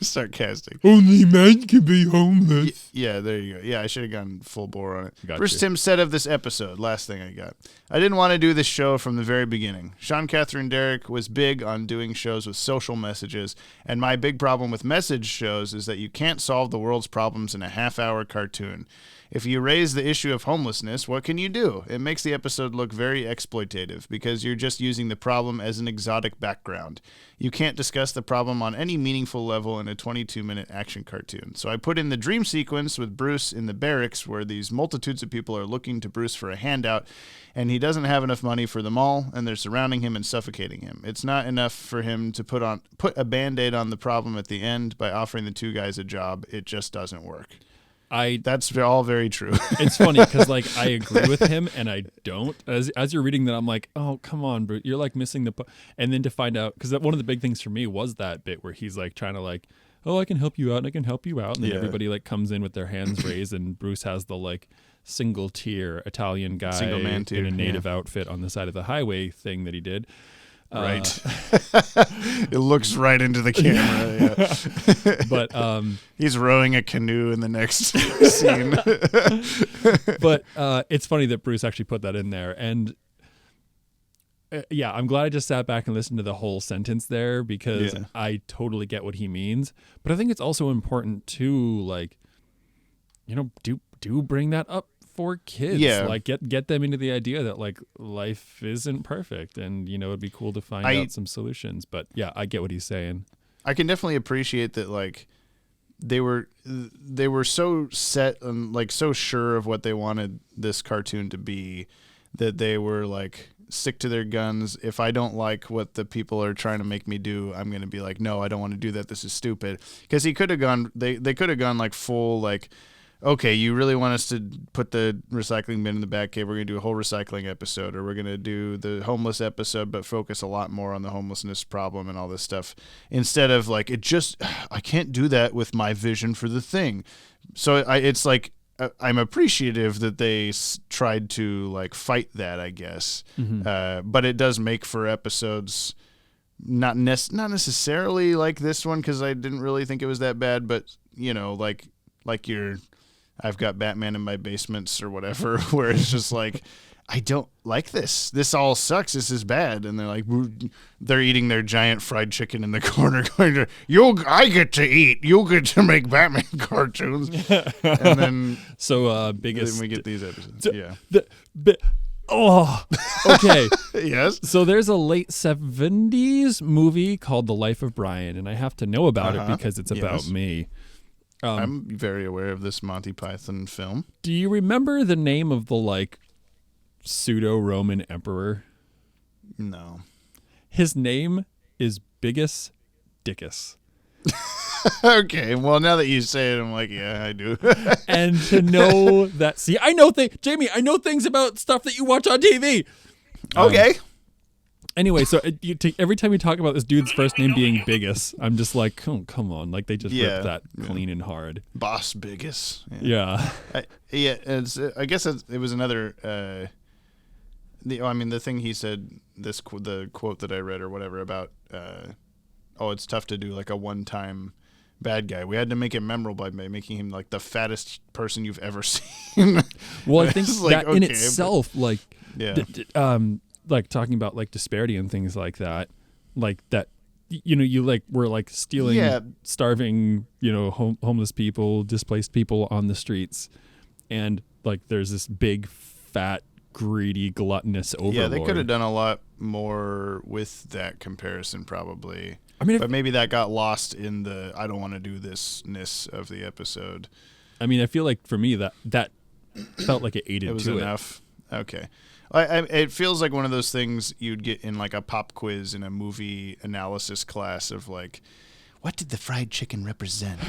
sarcastic. Only men can be homeless. Yeah, there you go. Yeah, I should have gone full bore on it. Got Bruce Timm said of this episode, last thing I got, I didn't want to do this show from the very beginning. Sean Catherine Derrick was big on doing shows with social messages, and my big problem with message shows is that you can't solve the world's problems in a half-hour cartoon. If you raise the issue of homelessness, what can you do? It makes the episode look very exploitative because you're just using the problem as an exotic background. You can't discuss the problem on any meaningful level in a 22-minute action cartoon. So I put in the dream sequence with Bruce in the barracks where these multitudes of people are looking to Bruce for a handout, and he doesn't have enough money for them all, and they're surrounding him and suffocating him. It's not enough for him to put a Band-Aid on the problem at the end by offering the two guys a job. It just doesn't work. That's all very true. It's funny because like I agree with him and I don't. As you're reading that, I'm like, oh come on, bro, you're like missing and then to find out, because one of the big things for me was that bit where he's like trying to like, oh, I can help you out and I can help you out, and then everybody like comes in with their hands raised, and Bruce has the like single tier Italian guy single man tier, in a native outfit on the side of the highway thing that he did. Right. It looks right into the camera. Yeah. But he's rowing a canoe in the next scene. But it's funny that Bruce actually put that in there. And yeah, I'm glad I just sat back and listened to the whole sentence there, because I totally get what he means. But I think it's also important to, like, you know, do bring that up for kids. Like get them into the idea that like life isn't perfect, and you know it'd be cool to find out some solutions. But yeah, I get what he's saying. I can definitely appreciate that, like they were so set and like so sure of what they wanted this cartoon to be, that they were like stick to their guns. If I don't like what the people are trying to make me do, I'm going to be like, no, I don't want to do that. This is stupid. Because he could have gone, they could have gone like full like, okay, you really want us to put the recycling bin in the back cave? We're going to do a whole recycling episode, or we're going to do the homeless episode, but focus a lot more on the homelessness problem and all this stuff. Instead of like, I can't do that with my vision for the thing. So it's like, I'm appreciative that they tried to like fight that, I guess. Mm-hmm. But it does make for episodes not necessarily like this one, because I didn't really think it was that bad, but you know, like I've got Batman in my basements or whatever, where it's just like, I don't like this. This all sucks. This is bad. And they're like, they're eating their giant fried chicken in the corner, going to, I get to eat. You get to make Batman cartoons. And then, biggest. Then we get these episodes. Okay. Yes. So there's a late 70s movie called The Life of Brian, and I have to know about it because it's about me. I'm very aware of this Monty Python film. Do you remember the name of the like pseudo-Roman emperor? No. His name is Biggus Dickus. Okay, well now that you say it, I'm like, yeah, I do. And to know that, see, Jamie, I know things about stuff that you watch on TV. Okay. Anyway, so every time you talk about this dude's first name being Biggus, I'm just like, oh, come on. Like, they just ripped that clean and hard. Boss Biggus. Yeah. I guess it was another, the thing he said, the quote that I read or whatever about, it's tough to do like a one-time bad guy. We had to make it memorable by making him like the fattest person you've ever seen. Well, I think that in itself, like talking about like disparity and things like that, like that, you know, you like were like stealing, starving, you know, homeless people, displaced people on the streets, and like there's this big, fat, greedy, gluttonous overlord. Yeah, they could have done a lot more with that comparison, probably. I mean, but maybe that got lost in the I don't want to do this-ness of the episode. I mean, I feel like for me that felt like it aided. It was to enough. Okay. It feels like one of those things you'd get in like a pop quiz in a movie analysis class of like, what did the fried chicken represent?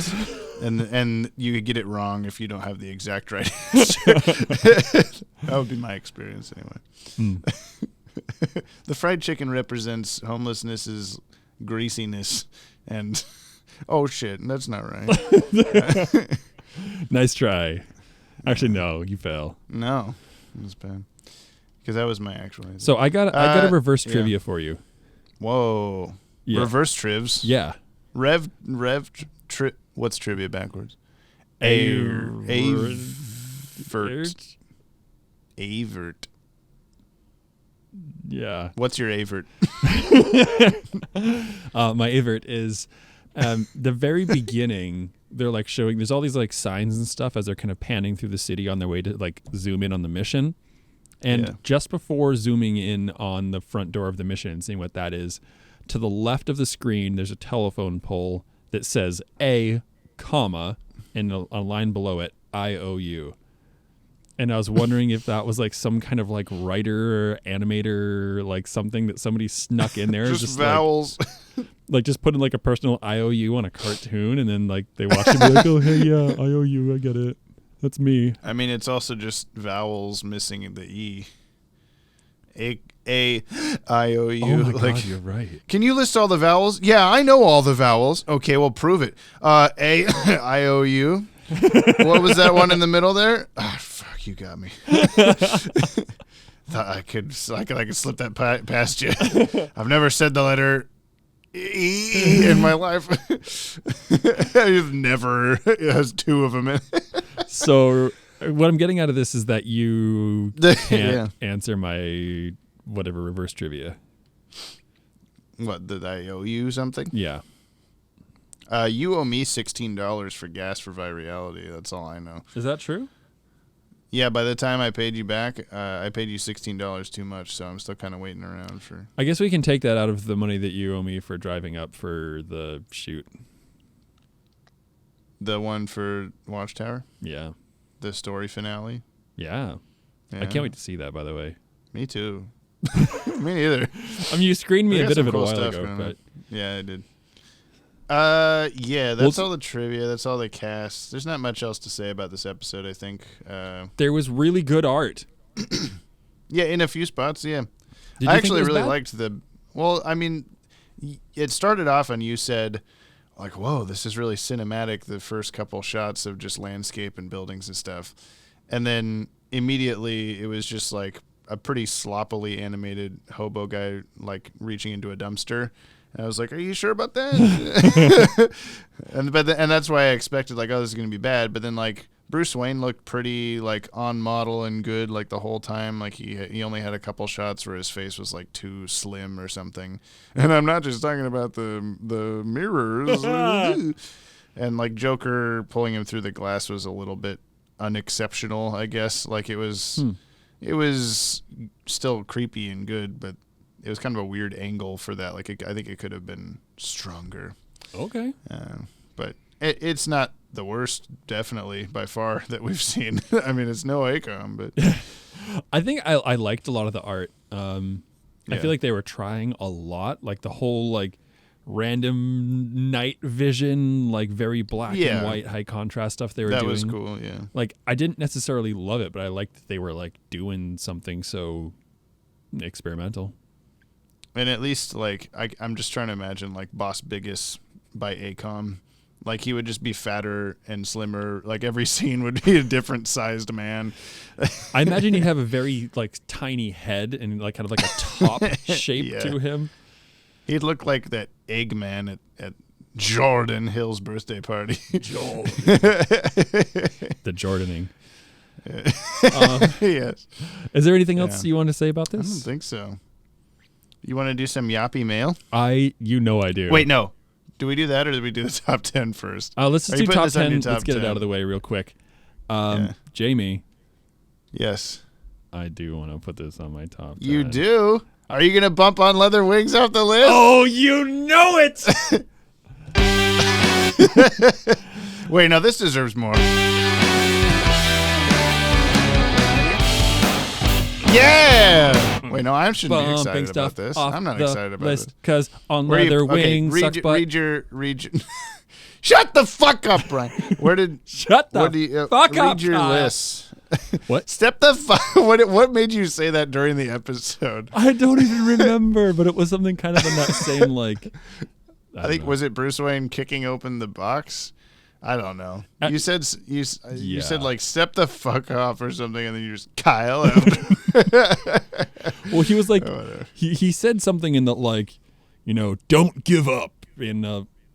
and you could get it wrong if you don't have the exact right answer. That would be my experience anyway. The fried chicken represents homelessness, greasiness, and oh shit, that's not right. Nice try. Actually, no, you fail. No, it was bad. Because that was my actual answer. So I got a reverse trivia for you. Whoa. Yeah. Reverse trivs? Yeah. What's trivia backwards? Avert. Avert. Yeah. What's your avert? My avert is the very beginning they're like showing, there's all these like signs and stuff as they're kind of panning through the city on their way to like zoom in on the mission. And just before zooming in on the front door of the mission and seeing what that is, to the left of the screen, there's a telephone pole that says A, comma, and a line below it, IOU. And I was wondering if that was like some kind of like writer or animator, like something that somebody snuck in there. just vowels. Like just putting like a personal IOU on a cartoon, and then like they watch it and be like, oh, hey, yeah, IOU, I get it. That's me. I mean, it's also just vowels missing the E. A I O U. Oh my like, God, you're right. Can you list all the vowels? Yeah, I know all the vowels. Okay, well, prove it. A I O U. What was that one in the middle there? Ah, fuck, you got me. Thought I could slip that past you. I've never said the letter E in my life. I've never. It has two of them in. So what I'm getting out of this is that you can't answer my whatever reverse trivia. What, did I owe you something? Yeah. You owe me $16 for gas for Virality. That's all I know. Is that true? Yeah, by the time I paid you back, I paid you $16 too much, so I'm still kind of waiting around for... I guess we can take that out of the money that you owe me for driving up for the shoot. The one for Watchtower? Yeah. The story finale? Yeah. I can't wait to see that, by the way. Me too. Me neither. I mean, you screened me a bit of it a while stuff ago, but... Yeah, I did. Yeah, that's all the trivia. That's all the cast. There's not much else to say about this episode, I think. There was really good art. Yeah, in a few spots, yeah. Did you I think actually it was really bad? liked the... Well, I mean, it started off and you said, like, whoa, this is really cinematic, the first couple shots of just landscape and buildings and stuff. And then immediately it was just like a pretty sloppily animated hobo guy, like, reaching into a dumpster. And I was like, are you sure about that? and that's why I expected, like, oh, this is going to be bad. But then, like, Bruce Wayne looked pretty, like, on model and good, like, the whole time. Like, he only had a couple shots where his face was, like, too slim or something. And I'm not just talking about the mirrors. And, like, Joker pulling him through the glass was a little bit unexceptional, I guess. Like, it was still creepy and good, but it was kind of a weird angle for that. Like, I think it could have been stronger. Okay. But it's not the worst, definitely, by far, that we've seen. I mean, it's no ACOM, but... I think I liked a lot of the art. I feel like they were trying a lot. Like, the whole, like, random night vision, like, very black and white, high contrast stuff they were doing. That was cool, yeah. Like, I didn't necessarily love it, but I liked that they were, like, doing something so experimental. And at least, like, I'm just trying to imagine, like, Boss Biggest by ACOM. Like, he would just be fatter and slimmer. Like, every scene would be a different sized man. I imagine he'd have a very, like, tiny head and, like, kind of like a top shape to him. He'd look like that Eggman at Jordan Hill's birthday party. Jordan. The Jordaning. Yes. Is there anything else you want to say about this? I don't think so. You want to do some YOPPIE mail? I do. Wait, no. Do we do that or do we do the top 10 first? Let's just do top 10. Let's get it out of the way real quick. Jamie. Yes. I do want to put this on my top 10. You do? Are you going to bump on Leather Wings off the list? Oh, you know it! Wait, no, this deserves more. Yeah! Wait, no, I shouldn't be excited about this. I'm not excited about this. Because on Leather Wings, suck butt. Read your... Shut the fuck up, Brian. Shut the fuck up, read your list. What? Step the fuck... What made you say that during the episode? I don't even remember, but it was something kind of in that same, like... I think, was it Bruce Wayne kicking open the box? I don't know. You said you said like step the fuck off or something, and then you just Kyle. Well, he was like he said something in that, like, you know, don't give up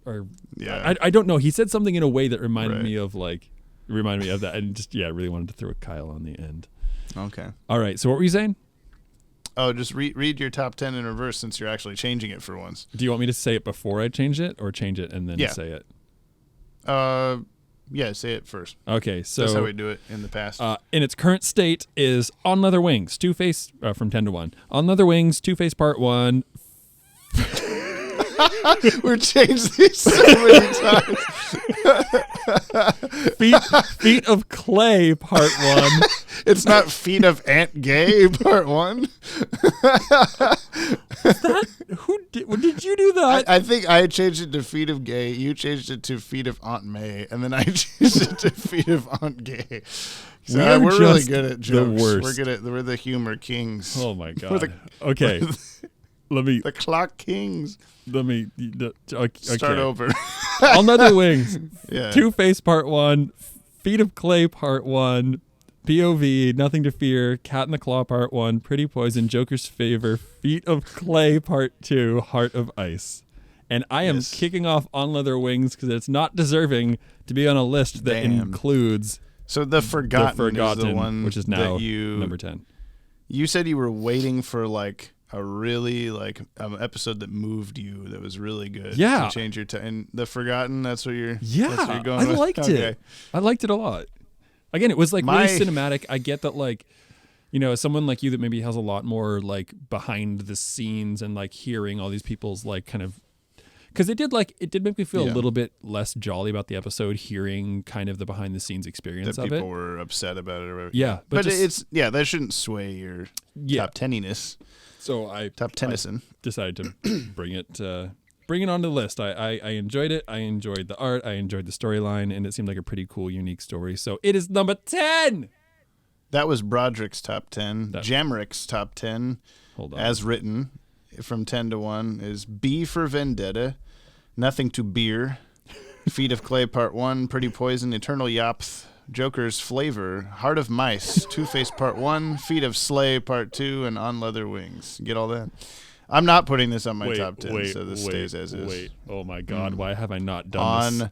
I don't know. He said something in a way that reminded me of that, and just really wanted to throw a Kyle on the end. Okay. All right. So what were you saying? Oh, just read your top 10 in reverse since you're actually changing it for once. Do you want me to say it before I change it, or change it and then say it? Yeah, say it first. Okay, so That's how we do it in the past. in its current state is On Leather Wings, Two-Face from 10 to 1. On Leather Wings, Two-Face Part 1. We've changed these so many times. Feet of Clay Part 1. It's not Feet of Aunt Gay Part 1. Did you do that? I think I changed it to Feet of Gay. You changed it to Feet of Aunt May, and then I changed it to Feet of Aunt Gay. So we're really good at jokes. We're the humor kings. Oh my god. Okay. The clock kings. Okay. Start over. On Leather Wings. Yeah. Two-Face Part 1. Feet of Clay Part 1. POV, Nothing to Fear, Cat in the Claw Part 1, Pretty Poison, Joker's Favor, Feet of Clay Part 2, Heart of Ice. And I am kicking off On Leather Wings because it's not deserving to be on a list that includes So The Forgotten is the one which is now that number 10. You said you were waiting for like a really episode that moved you, that was really good. Yeah. To change your and The Forgotten, that's what you're Yeah, going with? I liked it. I liked it a lot. Again, it was like really cinematic. I get that, like, you know, someone like you that maybe has a lot more like behind the scenes and like hearing all these people's like kind of, because it did make me feel a little bit less jolly about the episode, hearing kind of the behind the scenes experience that of it. People were upset about it or whatever. Yeah, but that shouldn't sway your top teniness. So I decided to bring it onto the list. I enjoyed it. I enjoyed the art. I enjoyed the storyline, and it seemed like a pretty cool, unique story. So it is number 10. That was Broderick's top 10. Jamrick's top 10, hold on, as written from 10 to 1, is B for Vendetta, Nothing to Beer, Feet of Clay Part 1, Pretty Poison, Eternal Yopth, Joker's Flavor, Heart of Mice, Two-Face Part 1, Feet of Slay Part 2, and On Leather Wings. Get all that? I'm not putting this on my top 10, so this stays as is. Wait, oh my god, why have I not done this? On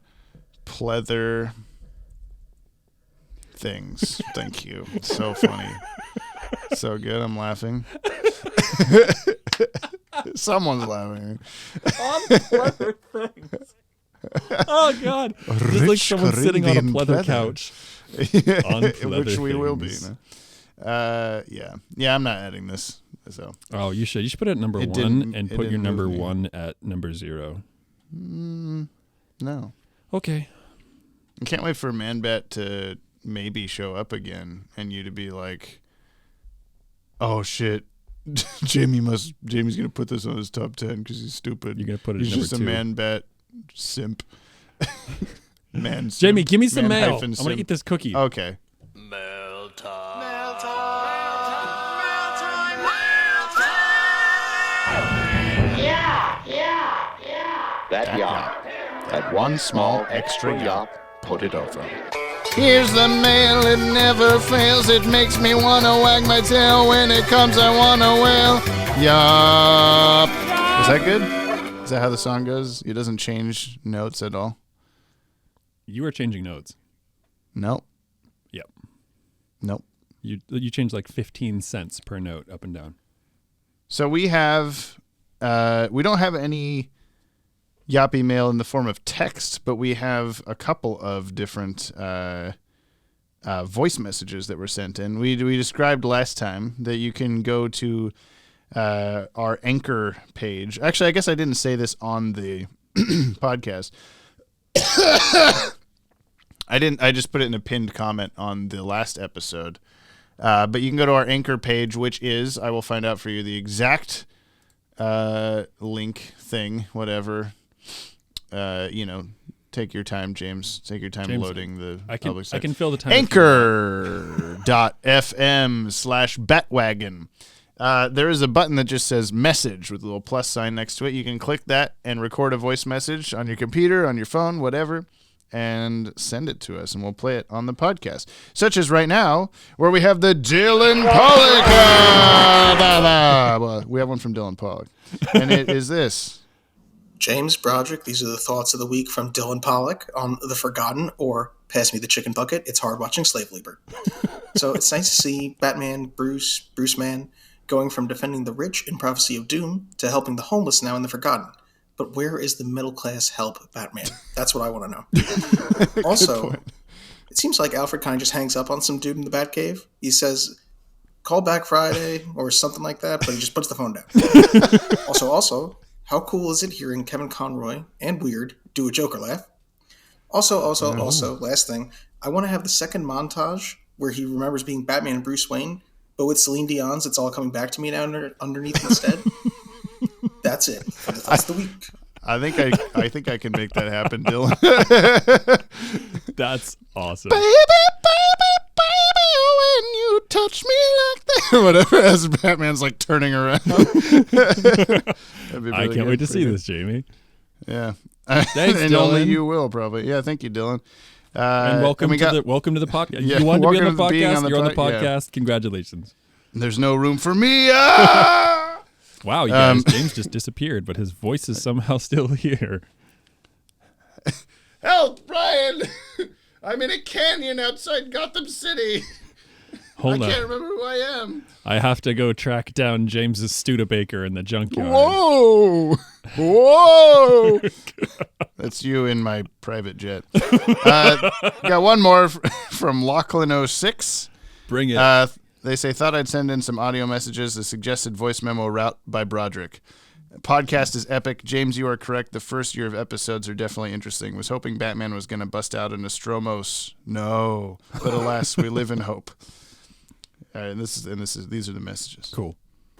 pleather things. Thank you. It's so funny. So good, I'm laughing. Someone's laughing. On pleather things. Oh god. It's like someone sitting on a pleather couch. On pleather which we things. will be. No? Yeah, I'm not adding this. So. Oh, you should. You should put it at number 1 and put your number 1 at number 0. No. Okay. I can't wait for Man-Bat to maybe show up again and you to be like, oh shit, Jamie's gonna put this on his top 10 because he's stupid. You're gonna put it. He's number just 2. a Man-Bat simp. Man. Jamie, give me some mail. I'm gonna eat this cookie. Okay. Mail time. That yop. That one small extra yop. Put it over. Here's the mail, it never fails. It makes me wanna wag my tail. When it comes, I wanna wail. Yup. Is that good? Is that how the song goes? It doesn't change notes at all? You are changing notes. Nope. Yep. Nope. You change like 15 cents per note up and down. So we have, we don't have any YOPPIE mail in the form of text, but we have a couple of different voice messages that were sent in. We described last time that you can go to our Anchor page. Actually, I guess I didn't say this on the podcast. I didn't. I just put it in a pinned comment on the last episode. But you can go to our Anchor page, which is, I will find out for you the exact link thing, whatever. Take your time, James. Take your time loading the public site. I can fill the time. Anchor.fm/Bat-Wagon. There is a button that just says message with a little plus sign next to it. You can click that and record a voice message on your computer, on your phone, whatever, and send it to us, and we'll play it on the podcast. Such as right now, where we have the Dylan Pollock. Well, we have one from Dylan Pollock, and it is this. James Broderick, these are the thoughts of the week from Dylan Pollock on The Forgotten, or Pass Me the Chicken Bucket. It's hard watching Slave Labor. So it's nice to see Batman, Bruce Man, going from defending the rich in Prophecy of Doom to helping the homeless now in The Forgotten. but where is the middle-class help Batman? That's what I want to know. Also, it seems like Alfred kind of just hangs up on some dude in the Batcave. He says, call back Friday or something like that, but he just puts the phone down. Also, how cool is it hearing Kevin Conroy and Weird do a Joker laugh? Also, last thing, I want to have the second montage where he remembers being Batman and Bruce Wayne, but with Celine Dion's It's All Coming Back to Me now underneath instead. That's it. That's the week. I think I can make that happen, Dylan. That's awesome. Baby, when you touch me like that. Whatever, as Batman's like turning around. I can't wait to see this, Jamie. Yeah. Thanks, and Dylan. only you will, probably. Yeah, thank you, Dylan. And welcome to the podcast. Yeah, you wanted to be on the welcome to being podcast. on the You're on the pod- yeah. podcast. Congratulations. There's no room for me. Ah! Wow, you guys, James just disappeared, but his voice is somehow still here. Help, Brian! I'm in a canyon outside Gotham City. Hold on. I can't remember who I am. I have to go track down James's Studebaker in the junkyard. Whoa! Whoa! That's you in my private jet. Got one more from Lachlan06. Bring it. They say, thought I'd send in some audio messages, a suggested voice memo route by Broderick. Podcast is epic. James, you are correct. The first year of episodes are definitely interesting. Was hoping Batman was going to bust out a Nostromos. No. But alas, we live in hope. These are the messages. Cool.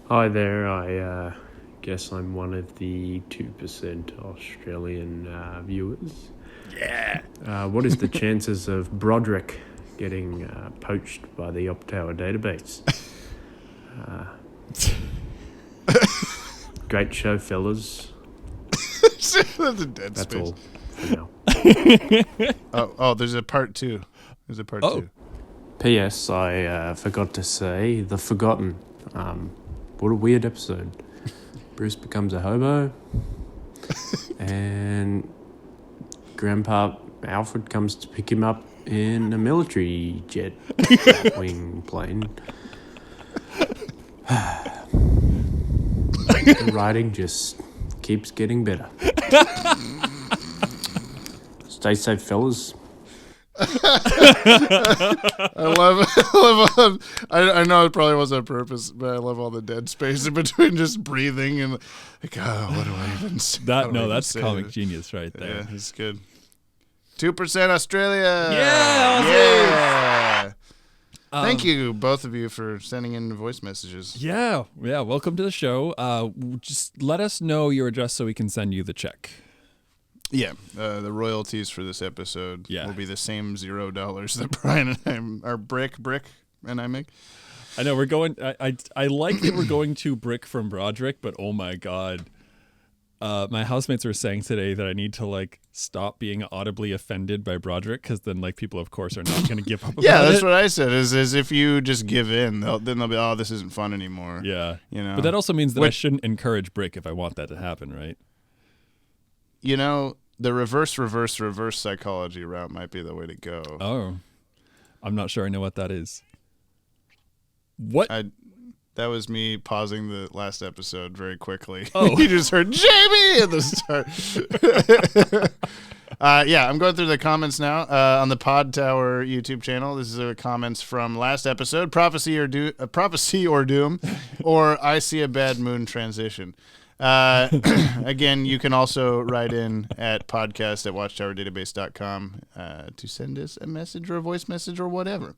Hi there. I guess I'm one of the 2% Australian viewers. Yeah. What is the chances of Broderick getting poached by the Podtower database? Great show, fellas. That's a dead That's space. all for now. Oh, there's a part two. Two. P.S. I forgot to say The Forgotten. What a weird episode. Bruce becomes a hobo, and Grandpa Alfred comes to pick him up in a military jet wing plane. The writing just keeps getting better. Stay safe, fellas. I love I know it probably wasn't on purpose, but I love all the dead space in between just breathing and like, oh, what do I even say? That's comic genius right there. Yeah, he's good. 2% Australia. Yeah. Thank you, both of you, for sending in voice messages. Yeah. Welcome to the show. Just let us know your address so we can send you the check. Yeah, the royalties for this episode will be the same $0 that Brian and I, Brick and I make. I know we're going. I like that we're going to Brick from Broderick, but oh my god, my housemates were saying today that I need to like stop being audibly offended by Broderick, because then like people, of course, are not going to give up. Yeah, about that's it. what I said. Is if you just give in, then they'll be, oh, this isn't fun anymore. Yeah, you know. But that also means that I shouldn't encourage Brick if I want that to happen, right? You know, the reverse psychology route might be the way to go. Oh, I'm not sure I know what that is. What? That was me pausing the last episode very quickly. Oh. You just heard Jamie at the start. I'm going through the comments now on the Podtower YouTube channel. This is the comments from last episode, Prophecy or Doom, or I See a Bad Moon Transition. Again, you can also write in at podcast@watchtowerdatabase.com to send us a message or a voice message or whatever.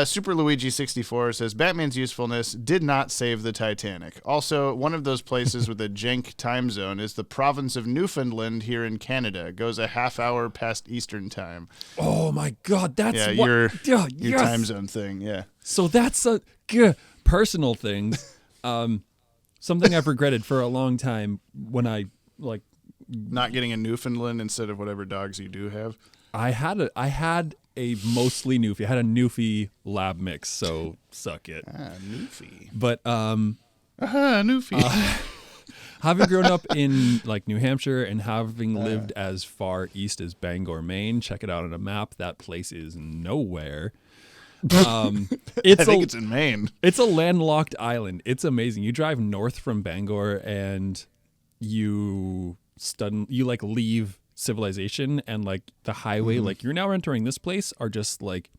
Super Luigi 64 says, Batman's usefulness did not save the Titanic. Also, one of those places with a jank time zone is the province of Newfoundland here in Canada. It goes a half hour past Eastern time. Oh my god, that's your yes. time zone thing. Yeah. So that's a personal thing. Something I've regretted for a long time when I like not getting a Newfoundland instead of whatever dogs you do have. I had a mostly Newfie. I had a Newfie lab mix, so suck it. Newfie. But Newfie. Having grown up in like New Hampshire and having lived as far east as Bangor, Maine, check it out on a map. That place is nowhere. I think it's in Maine. It's a landlocked island. It's amazing. You drive north from Bangor and you like leave civilization, and like the highway, like you're now entering this place, are just like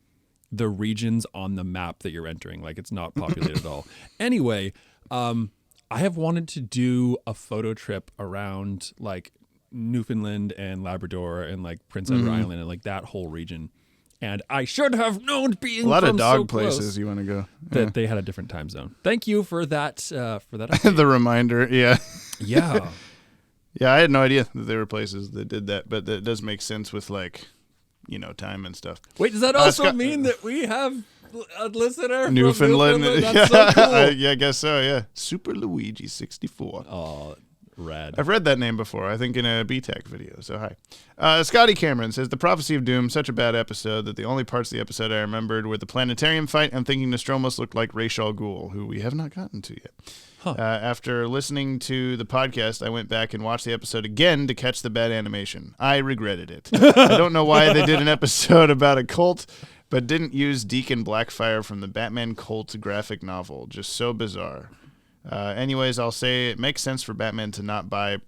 the regions on the map that you're entering. Like it's not populated at all. Anyway, I have wanted to do a photo trip around like Newfoundland and Labrador and like Prince Edward Island and like that whole region. And I should have known, being a lot of from dog so places close, you want to go. that they had a different time zone. Thank you for that. Update. The reminder. Yeah. Yeah. Yeah, I had no idea that there were places that did that, but that does make sense with like, time and stuff. Wait, does that also mean that we have a listener from Newfoundland? That's so cool. Yeah, I guess so. Yeah, Super Luigi 64. Oh, rad. I've read that name before, I think in a BTEC video, so hi. Scotty Cameron says, The Prophecy of Doom, such a bad episode that the only parts of the episode I remembered were the planetarium fight and thinking Nostromos looked like Ra's al Ghul, who we have not gotten to yet. Huh. After listening to the podcast, I went back and watched the episode again to catch the bad animation. I regretted it. I don't know why they did an episode about a cult, but didn't use Deacon Blackfire from the Batman cult graphic novel. Just so bizarre. Anyways, I'll say it makes sense for Batman to not buy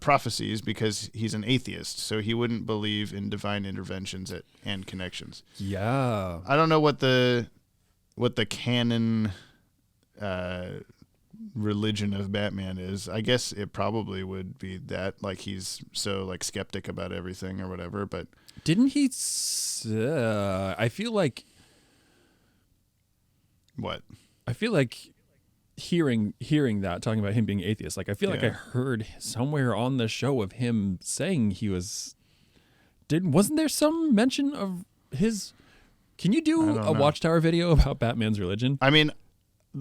prophecies because he's an atheist, so he wouldn't believe in divine interventions and connections. Yeah. I don't know what the canon religion of Batman is. I guess it probably would be that, like he's so like skeptic about everything or whatever. But didn't he? I feel like what? I feel like hearing that, talking about him being atheist. Like I feel like I heard somewhere on the show of him saying he was. Wasn't there some mention of his? Can you do a Watchtower video about Batman's religion? I mean,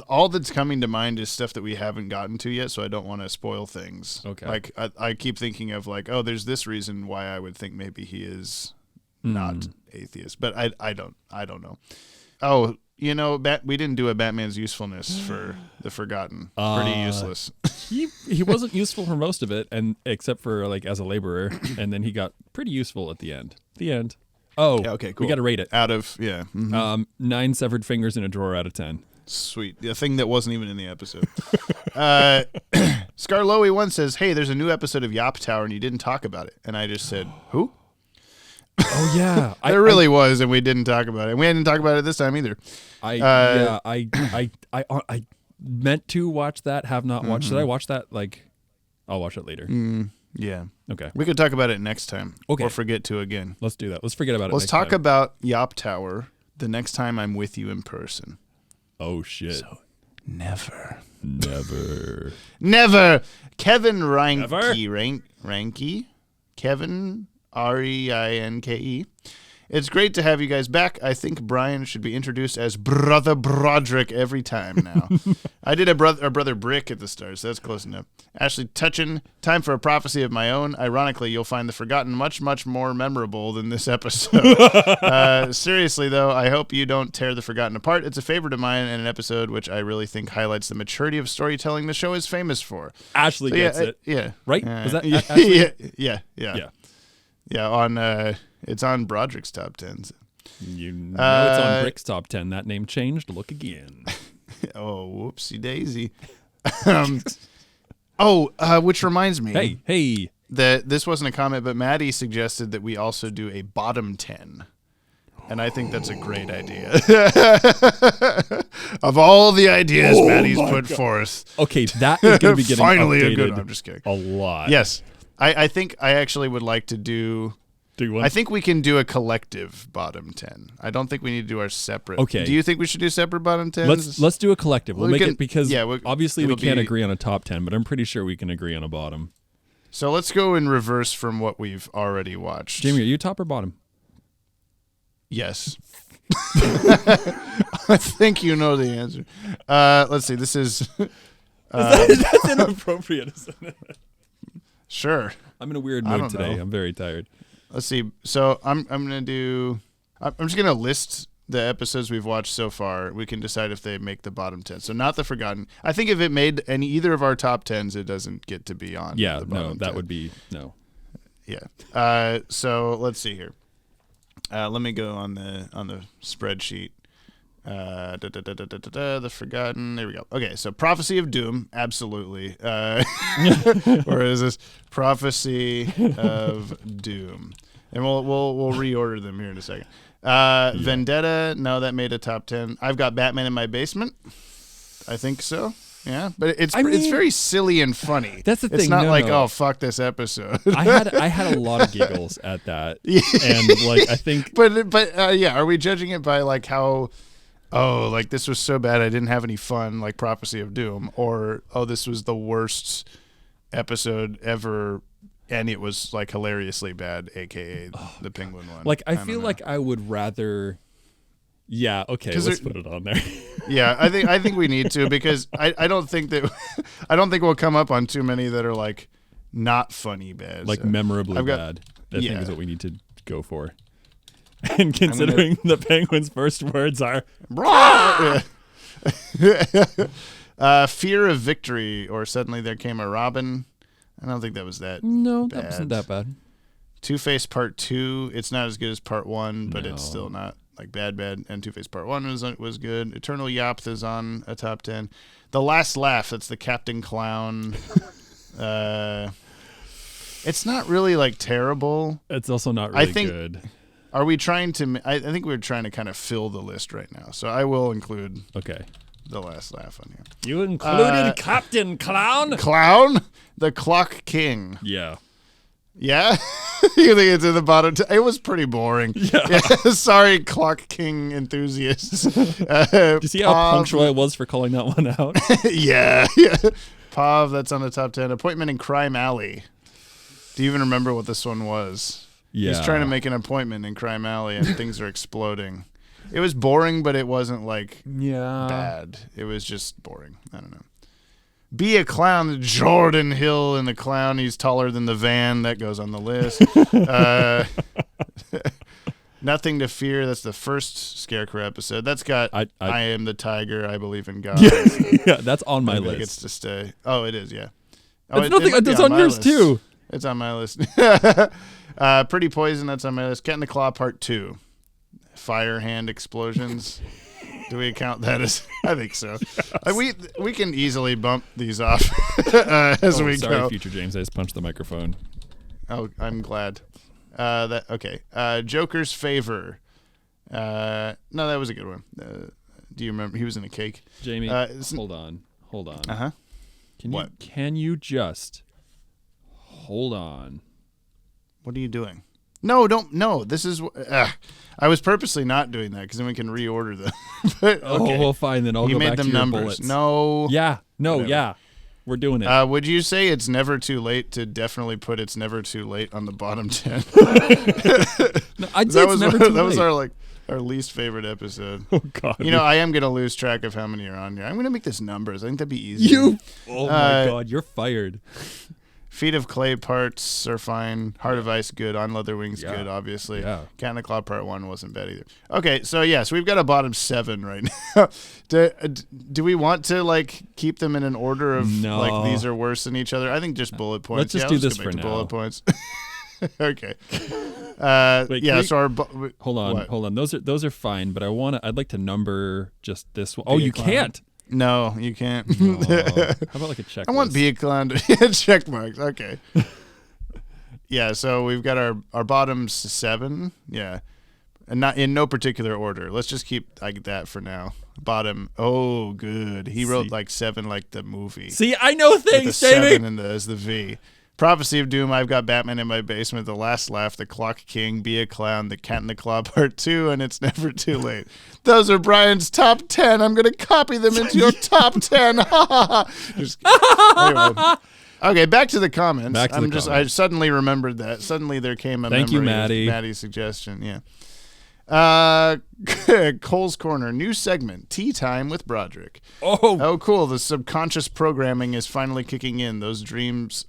all that's coming to mind is stuff that we haven't gotten to yet, so I don't want to spoil things. Okay. Like I keep thinking of like, oh, there's this reason why I would think maybe he is not atheist, but I don't know. Oh, we didn't do a Batman's usefulness for the Forgotten. Pretty useless. He wasn't useful for most of it, and except for like as a laborer, and then he got pretty useful at the end. Oh, yeah, okay, cool. We got to rate it out of 9 severed fingers in a drawer out of 10. Sweet. The thing that wasn't even in the episode. Scarlowy1 says, hey, there's a new episode of YOPPIE and you didn't talk about it. And I just said, who? Oh, yeah. There really was, and we didn't talk about it. And we didn't talk about it this time either. I meant to watch that, have not watched it. I watched that, I'll watch it later. Yeah. Okay. We could talk about it next time. Okay. Or forget to again. Let's do that. Let's forget about it Let's next talk time. about YOPPIE the next time I'm with you in person. Oh, shit. So, never. Kevin Reinke. Kevin Reinke. It's great to have you guys back. I think Brian should be introduced as Brother Broderick every time now. I did a Brother Brick at the start, so that's close enough. Ashley Tutchin, time for a prophecy of my own. Ironically, you'll find The Forgotten much, much more memorable than this episode. Seriously, though, I hope you don't tear The Forgotten apart. It's a favorite of mine and an episode which I really think highlights the maturity of storytelling the show is famous for. Ashley gets it. Yeah. Right? Was that Ashley? Yeah. Yeah. It's on Broderick's top 10s. You know it's on Brick's top 10. That name changed. Look again. Oh, whoopsie daisy. Which reminds me. Hey. That this wasn't a comment, but Maddie suggested that we also do a bottom 10. And I think that's a great idea. Of all the ideas Maddie's put forth. Okay, that is going to be getting finally updated a good one. I'm just kidding. A lot. Yes. I think I actually would like to do... one? I think we can do a collective bottom 10. I don't think we need to do our separate. Okay. Do you think we should do separate bottom 10s? Let's do a collective. We'll make it because obviously we can't be, agree on a top 10, but I'm pretty sure we can agree on a bottom. So let's go in reverse from what we've already watched. Jamie, are you top or bottom? Yes. I think you know the answer. Let's see. This is... That's inappropriate, isn't it? Sure. I'm in a weird mood today. I'm very tired. Let's see. So I'm gonna do. I'm just gonna list the episodes we've watched so far. We can decide if they make the bottom 10. So not The Forgotten. I think if it made either of our top 10s, it doesn't get to be on. Yeah. The bottom 10. Would be no. Yeah. So let's see here. Let me go on the spreadsheet. The Forgotten. There we go. Okay, so Prophecy of Doom, absolutely. Or is this Prophecy of Doom? And we'll reorder them here in a second. Vendetta, no, that made a top 10. I've got Batman in My Basement. I think so. Yeah, but it's very silly and funny. That's the thing. It's not oh, fuck this episode. I had a lot of giggles at that. Yeah. And I think But yeah, are we judging it by how this was so bad I didn't have any fun, like Prophecy of Doom, or this was the worst episode ever and it was hilariously bad, aka the Penguin one. I feel like I would rather. Yeah. Okay. Let's put it on there. Yeah, I think we need to, because I don't think we'll come up on too many that are not funny bad, memorably bad. I think is what we need to go for. And considering the Penguin's first words are Fear of Victory, or Suddenly There Came a Robin. I don't think that was that. No, bad. That wasn't that bad. Two-Face Part 2. It's not as good as Part 1, but it's still not bad. And Two-Face Part 1 was good. Eternal Yopth is on a top 10. The Last Laugh, that's the Captain Clown. It's not really terrible. It's also not really good. Are we trying to? I think we're trying to kind of fill the list right now. So I will include The Last Laugh on here. You included Captain Clown? Clown? The Clock King. Yeah. Yeah? You think it's in the bottom? It was pretty boring. Yeah. Sorry, Clock King enthusiasts. Do you see how punctual I was for calling that one out? Yeah. Pav, that's on the top 10. Appointment in Crime Alley. Do you even remember what this one was? Yeah. He's trying to make an appointment in Crime Alley and things are exploding. It was boring, but it wasn't bad. It was just boring. I don't know. Be a Clown, Jordan Hill in The Clown. He's taller than the van. That goes on the list. Nothing to Fear. That's the first Scarecrow episode. That's got I Am the Tiger. I Believe in God. Yeah, that's on my list. It gets to stay. Oh, it is, yeah. It's on yours too. It's on my list. Pretty Poison, that's on my list. Cat in the Claw Part 2. Fire hand explosions. Do we count that as? I think so. Yes. We can easily bump these off as we sorry, go. Future James, I just punched the microphone. Oh, I'm glad. Okay. Joker's Favor. No, that was a good one. Do you remember? He was in a cake. Jamie, hold on. Uh-huh. Can you just hold on? What are you doing? No, don't. No, this is. I was purposely not doing that because then we can reorder them. But, okay. Oh, well, fine. Then I'll go back to your numbers. Bullets. No. Yeah. No. Whatever. Yeah. We're doing it. Would you say it's never too late to definitely put It's Never Too Late on the bottom 10? No, I'd say it's never too late. That was our least favorite episode. Oh God. I am gonna lose track of how many are on here. I'm gonna make this numbers. I think that'd be easier. Oh my God, you're fired. Feet of Clay parts are fine. Heart of Ice, good. On Leather Wings, good, obviously. Yeah. Cat in the Claw Part 1 wasn't bad either. Okay, so we've got a bottom 7 right now. Do we want to, keep them in an order of, these are worse than each other? I think just bullet points. Let's just do this for now. Bullet points. Okay. Wait, so hold on. Those are fine, but I'd like to number just this one. Oh, you can't. No, you can't. Oh, how about a checklist? I want Be a Clown to check marks. Okay. Yeah, so we've got our bottom 7. Yeah. And not in no particular order. Let's just keep that for now. Bottom. Oh, good. He wrote 7 like the movie. See, I know things, Jamie. Jamie. 7 as the V. Prophecy of Doom, I've got Batman in My Basement, The Last Laugh, The Clock King, Be a Clown, The Cat in the Claw Part 2, and It's Never Too Late. Those are Brian's top 10. I'm going to copy them into your top 10. Anyway. Okay, back to the comments. I suddenly remembered that. Suddenly there came a Thank you, memory Maddie. of Maddie's suggestion. Yeah. Cole's Corner, new segment, Tea Time with Broderick. Oh, cool. The subconscious programming is finally kicking in. Those dreams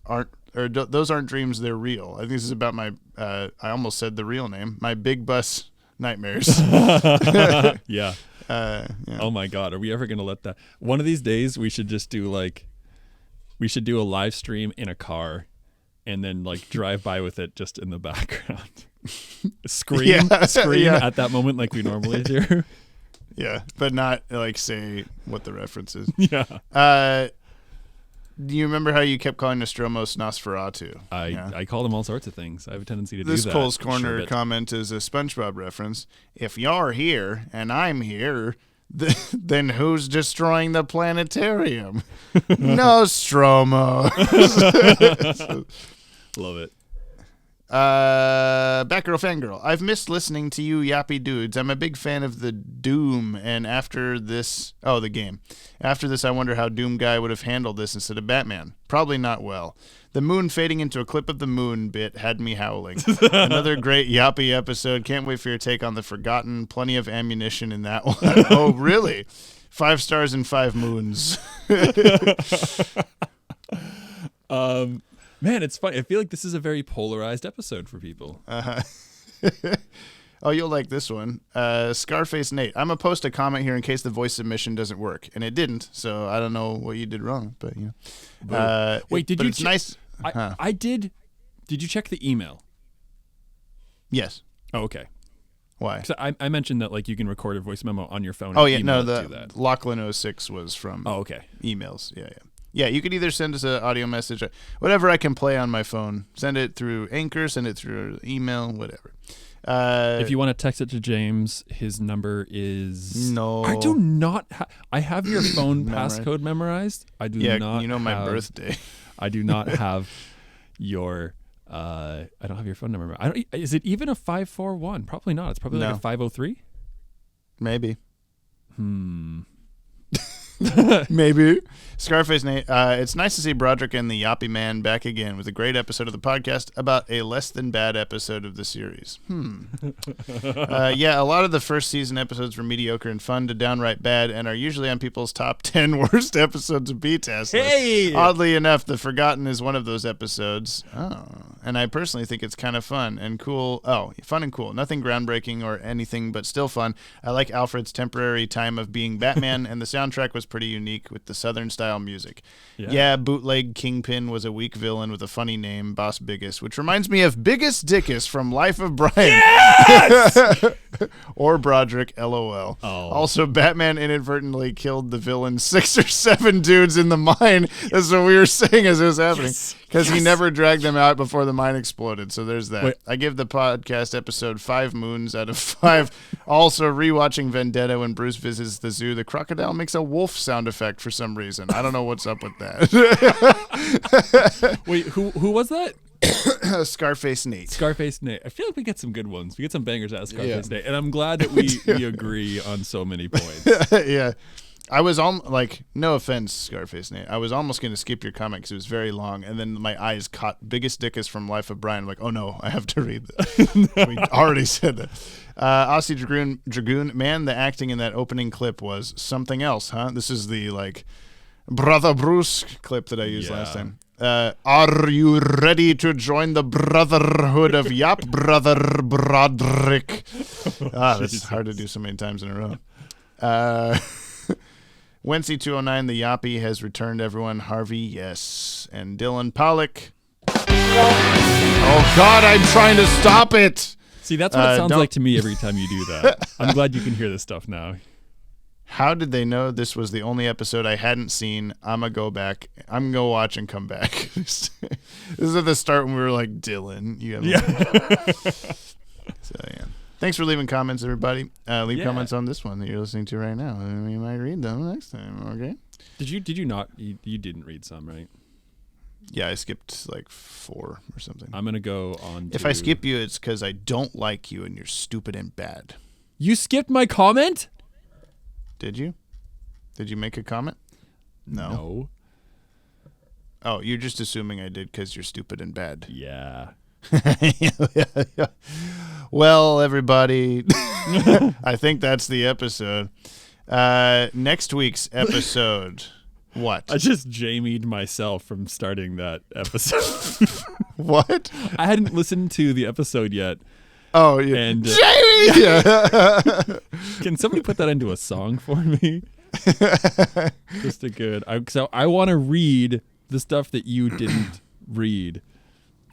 those aren't dreams, they're real. I think this is about my, I almost said the real name, my big bus nightmares. Yeah. Oh my God. Are we ever going to let that? One of these days we should just do we should do a live stream in a car and then drive by with it just in the background. Scream at that moment like we normally do. Yeah, but not like say what the reference is. Yeah. Do you remember how you kept calling Nostromo's Nosferatu? I call them all sorts of things. I have a tendency to This do that. Cole's Corner Sherbet. comment is a SpongeBob reference. If you're here and I'm here, then who's destroying the planetarium? Nostromo. Love it. Batgirl Fangirl. I've missed listening to you yappy dudes. I'm a big fan of the Doom, and after this... Oh, the game. After this, I wonder how Doom Guy would have handled this instead of Batman. Probably not well. The moon fading into a clip of the moon bit had me howling. Another great yappy episode. Can't wait for your take on The Forgotten. Plenty of ammunition in that one. Oh, really? 5 stars and 5 moons. Man, it's fun. I feel like this is a very polarized episode for people. Oh, you'll like this one. Scarface Nate. I'm going to post a comment here in case the voice submission doesn't work. And it didn't, so I don't know what you did wrong. But, you know. Wait, did but you it's nice. I did. Did you check the email? Yes. Oh, okay. Why? So I mentioned that like you can record a voice memo on your phone. Oh, and yeah. email No, it to that. Lachlan 06 was from okay. emails. Yeah. Yeah, you could either send us an audio message, whatever I can play on my phone. Send it through Anchor, send it through email, whatever. If you want to text it to James, his number is... No. I do not... I have your phone Memorized. passcode memorized. I do not you know my have, birthday. I do not have your... I don't have your phone number. Is it even a 541? Probably not. It's probably like a 503? Maybe. Maybe. Scarface Nate. It's nice to see Broderick and the Yoppie Man back again with a great episode of the podcast about a less than bad episode of the series. Yeah, a lot of the first season episodes were mediocre and fun to downright bad and are usually on people's top 10 worst episodes of B-Test. Hey! Oddly enough, The Forgotten is one of those episodes. Oh. And I personally think it's kind of fun and cool. Oh, fun and cool. Nothing groundbreaking or anything, but still fun. I like Alfred's temporary time of being Batman, and the soundtrack was pretty unique with the Southern-style music. Yeah, bootleg Kingpin was a weak villain with a funny name, Boss Biggest, which reminds me of Biggest Dickus from Life of Brian. Yes! Or Broderick, LOL. Oh. Also, Batman inadvertently killed the villain 6 or 7 dudes in the mine. That's what we were saying as it was happening. Because he never dragged them out before the mine exploded. So there's that. Wait. I give the podcast episode 5 moons out of 5. Also, rewatching Vendetta when Bruce visits the zoo, the crocodile makes a wolf sound effect for some reason. I don't know what's up with that. Wait, who was that? Scarface Nate. Scarface Nate. I feel like we get some good ones. We get some bangers out of Scarface Nate. And I'm glad that we agree on so many points. Yeah. I was like, no offense, Scarface Nate. I was almost going to skip your comment because it was very long, and then my eyes caught Biggest Dickus from Life of Brian. I'm like, oh no, I have to read this. We already said that. Aussie Dragoon, man, the acting in that opening clip was something else, huh? This is the like Brother Bruce clip that I used last time. Are you ready to join the Brotherhood of Yap, Brother Broderick? That's hard to do so many times in a row. Wency209, the Yoppie has returned, everyone. Harvey, yes. And Dylan Pollock. Oh, God, I'm trying to stop it. See, that's what it sounds like to me every time you do that. I'm glad you can hear this stuff now. How did they know this was the only episode I hadn't seen? I'm going to go back. I'm going to go watch and come back. This is at the start when we were like, Dylan. You have So, yeah. Thanks for leaving comments, everybody. Leave comments on this one that you're listening to right now. We might read them next time, okay? Did you not? You didn't read some, right? Yeah, I skipped like 4 or something. I'm going to go on If I skip you, it's because I don't like you and you're stupid and bad. You skipped my comment? Did you? Did you make a comment? No. Oh, you're just assuming I did because you're stupid and bad. Yeah. Well, everybody, I think that's the episode. Next week's episode, what? I just Jamied myself from starting that episode. What? I hadn't listened to the episode yet. Oh, yeah. And Jamie! Yeah. Can somebody put that into a song for me? Just a good. So I want to read the stuff that you didn't read.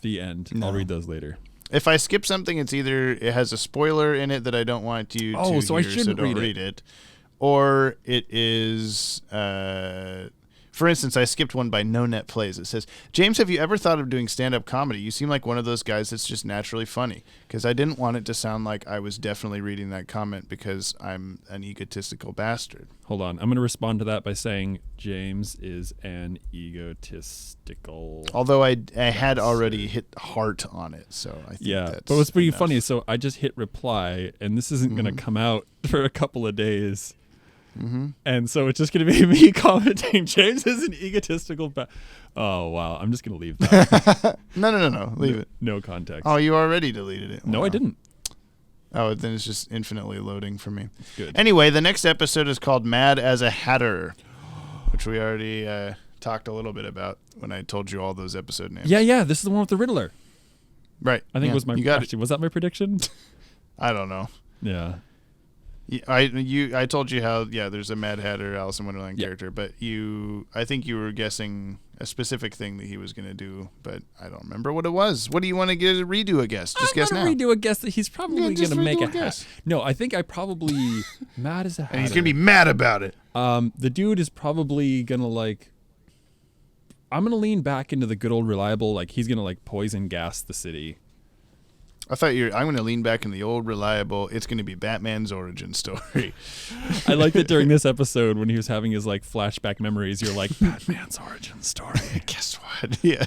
The end. No. I'll read those later. If I skip something, it's either it has a spoiler in it that I don't want you to so I hear, shouldn't don't read it. Or it is, for instance, I skipped one by No Net Plays. It says, James, have you ever thought of doing stand-up comedy? You seem like one of those guys that's just naturally funny. Because I didn't want it to sound like I was definitely reading that comment because I'm an egotistical bastard. Hold on. I'm going to respond to that by saying James is an egotistical. Although I had already hit heart on it, so I think that's but what's pretty enough. funny, so I just hit reply, and this isn't going to come out for a couple of days. And so it's just going to be me commenting, James is an egotistical oh, wow. I'm just going to leave that. No. Leave it. No context. Oh, you already deleted it. No, Wow. I didn't. Oh, then it's just infinitely loading for me. Good. Anyway, the next episode is called Mad as a Hatter, which we already talked a little bit about when I told you all those episode names. Yeah. This is the one with the Riddler. Right. I think yeah, was my you got actually, was that my prediction? I don't know. Yeah. I told you how there's a Mad Hatter Alice in Wonderland character, but I think you were guessing a specific thing that he was going to do, but I don't remember what it was. What do you want to redo a guess? Just guess now. I'm going to redo a guess that he's probably going to make a guess. No, I think I probably Mad as a Hatter. And he's going to be mad about it. The dude is probably going to I'm going to lean back into the good old reliable, he's going to poison gas the city. I thought I'm going to lean back in the old reliable. It's going to be Batman's origin story. I like that during this episode when he was having his flashback memories, you're like, Batman's origin story. Guess what? Yeah.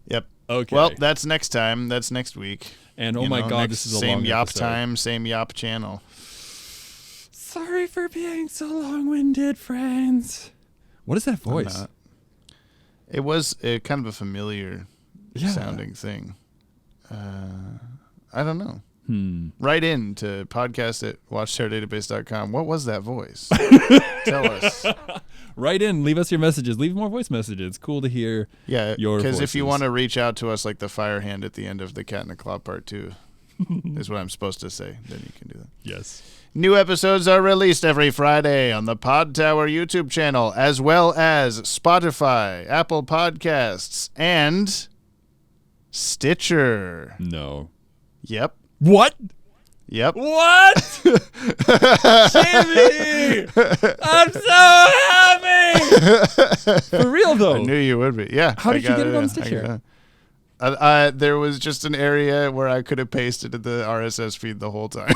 Yep. Okay. Well, that's next time. That's next week. And oh my God, this is a long same Yop episode. time, same Yop channel. Sorry for being so long-winded, friends. What is that voice? It was kind of a familiar sounding thing. I don't know. Write in to podcast@watchtowerdatabase.com. What was that voice? Tell us. Write in. Leave us your messages. Leave more voice messages. It's cool to hear your because if you voices. want to reach out to us like the fire hand at the end of the Cat in the Claw Part 2 is what I'm supposed to say, then you can do that. Yes. New episodes are released every Friday on the Podtower YouTube channel, as well as Spotify, Apple Podcasts, and Stitcher. No. Yep. What? Yep. What? Jimmy! I'm so happy! For real, though. I knew you would be. Yeah. How did you get it on I Stitcher? There was just an area where I could have pasted the RSS feed the whole time.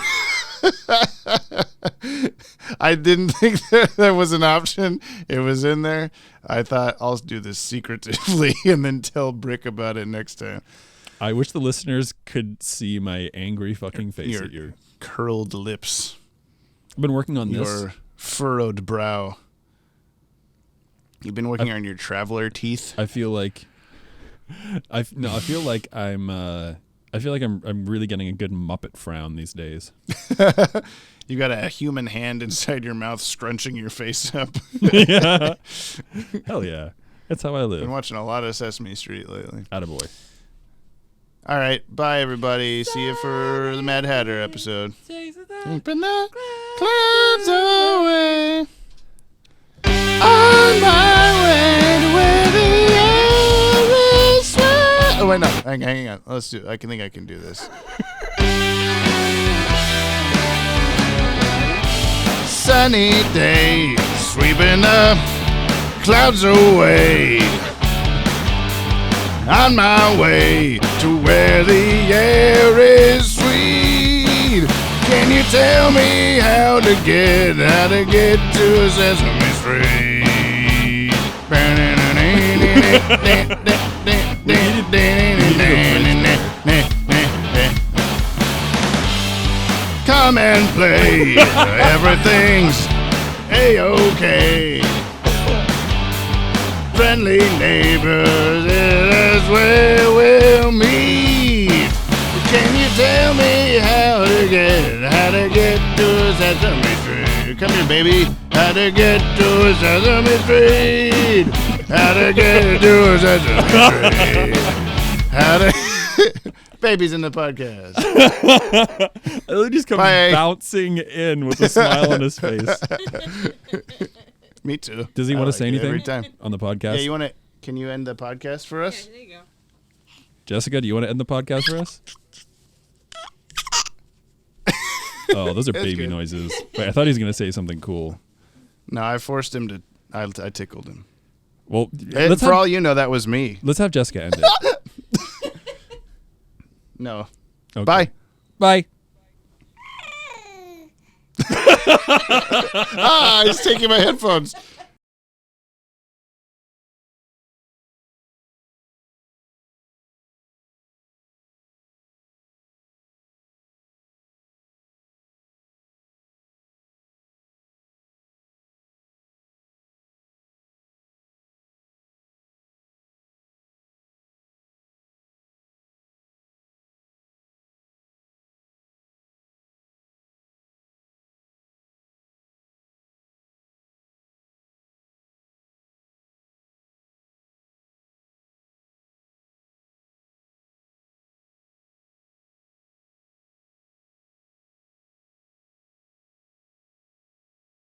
I didn't think there was an option. It was in there. I thought I'll do this secretively and then tell Brick about it next time. I wish the listeners could see my angry fucking face at you. Curled lips. I've been working on this. Your furrowed brow. You've been working on your traveler teeth. I feel like I'm really getting a good Muppet frown these days. You got a human hand inside your mouth scrunching your face up. Yeah. Hell yeah. That's how I live. Been watching a lot of Sesame Street lately. Attaboy. All right. Bye, everybody. See you for the Mad Hatter episode. Keeping the clouds away. On my way to where the air is sweet. Oh, wait, no. Hang on. Let's do it. I think I can do this. Sunny day, sweeping the clouds away. On my way to where the air is sweet. Can you tell me how to get to Sesame Street? Come and play. Everything's A-OK. Friendly neighbors is where we'll meet. Can you tell me how to get to Sesame Street? Come here, baby. How to get to Sesame Street? How to get to Sesame Street? How to... Baby's in the podcast. He just comes bouncing in with a smile on his face. Me too. Does he want to say anything every time on the podcast? Yeah, can you end the podcast for us? Yeah, there you go. Jessica, do you want to end the podcast for us? Oh, those are baby good. noises. Wait, I thought he was going to say something cool. No, I forced him to. I tickled him. Well, And for all you know, that was me. let's have Jessica end it. No. Okay. Bye. Bye. He's taking my headphones.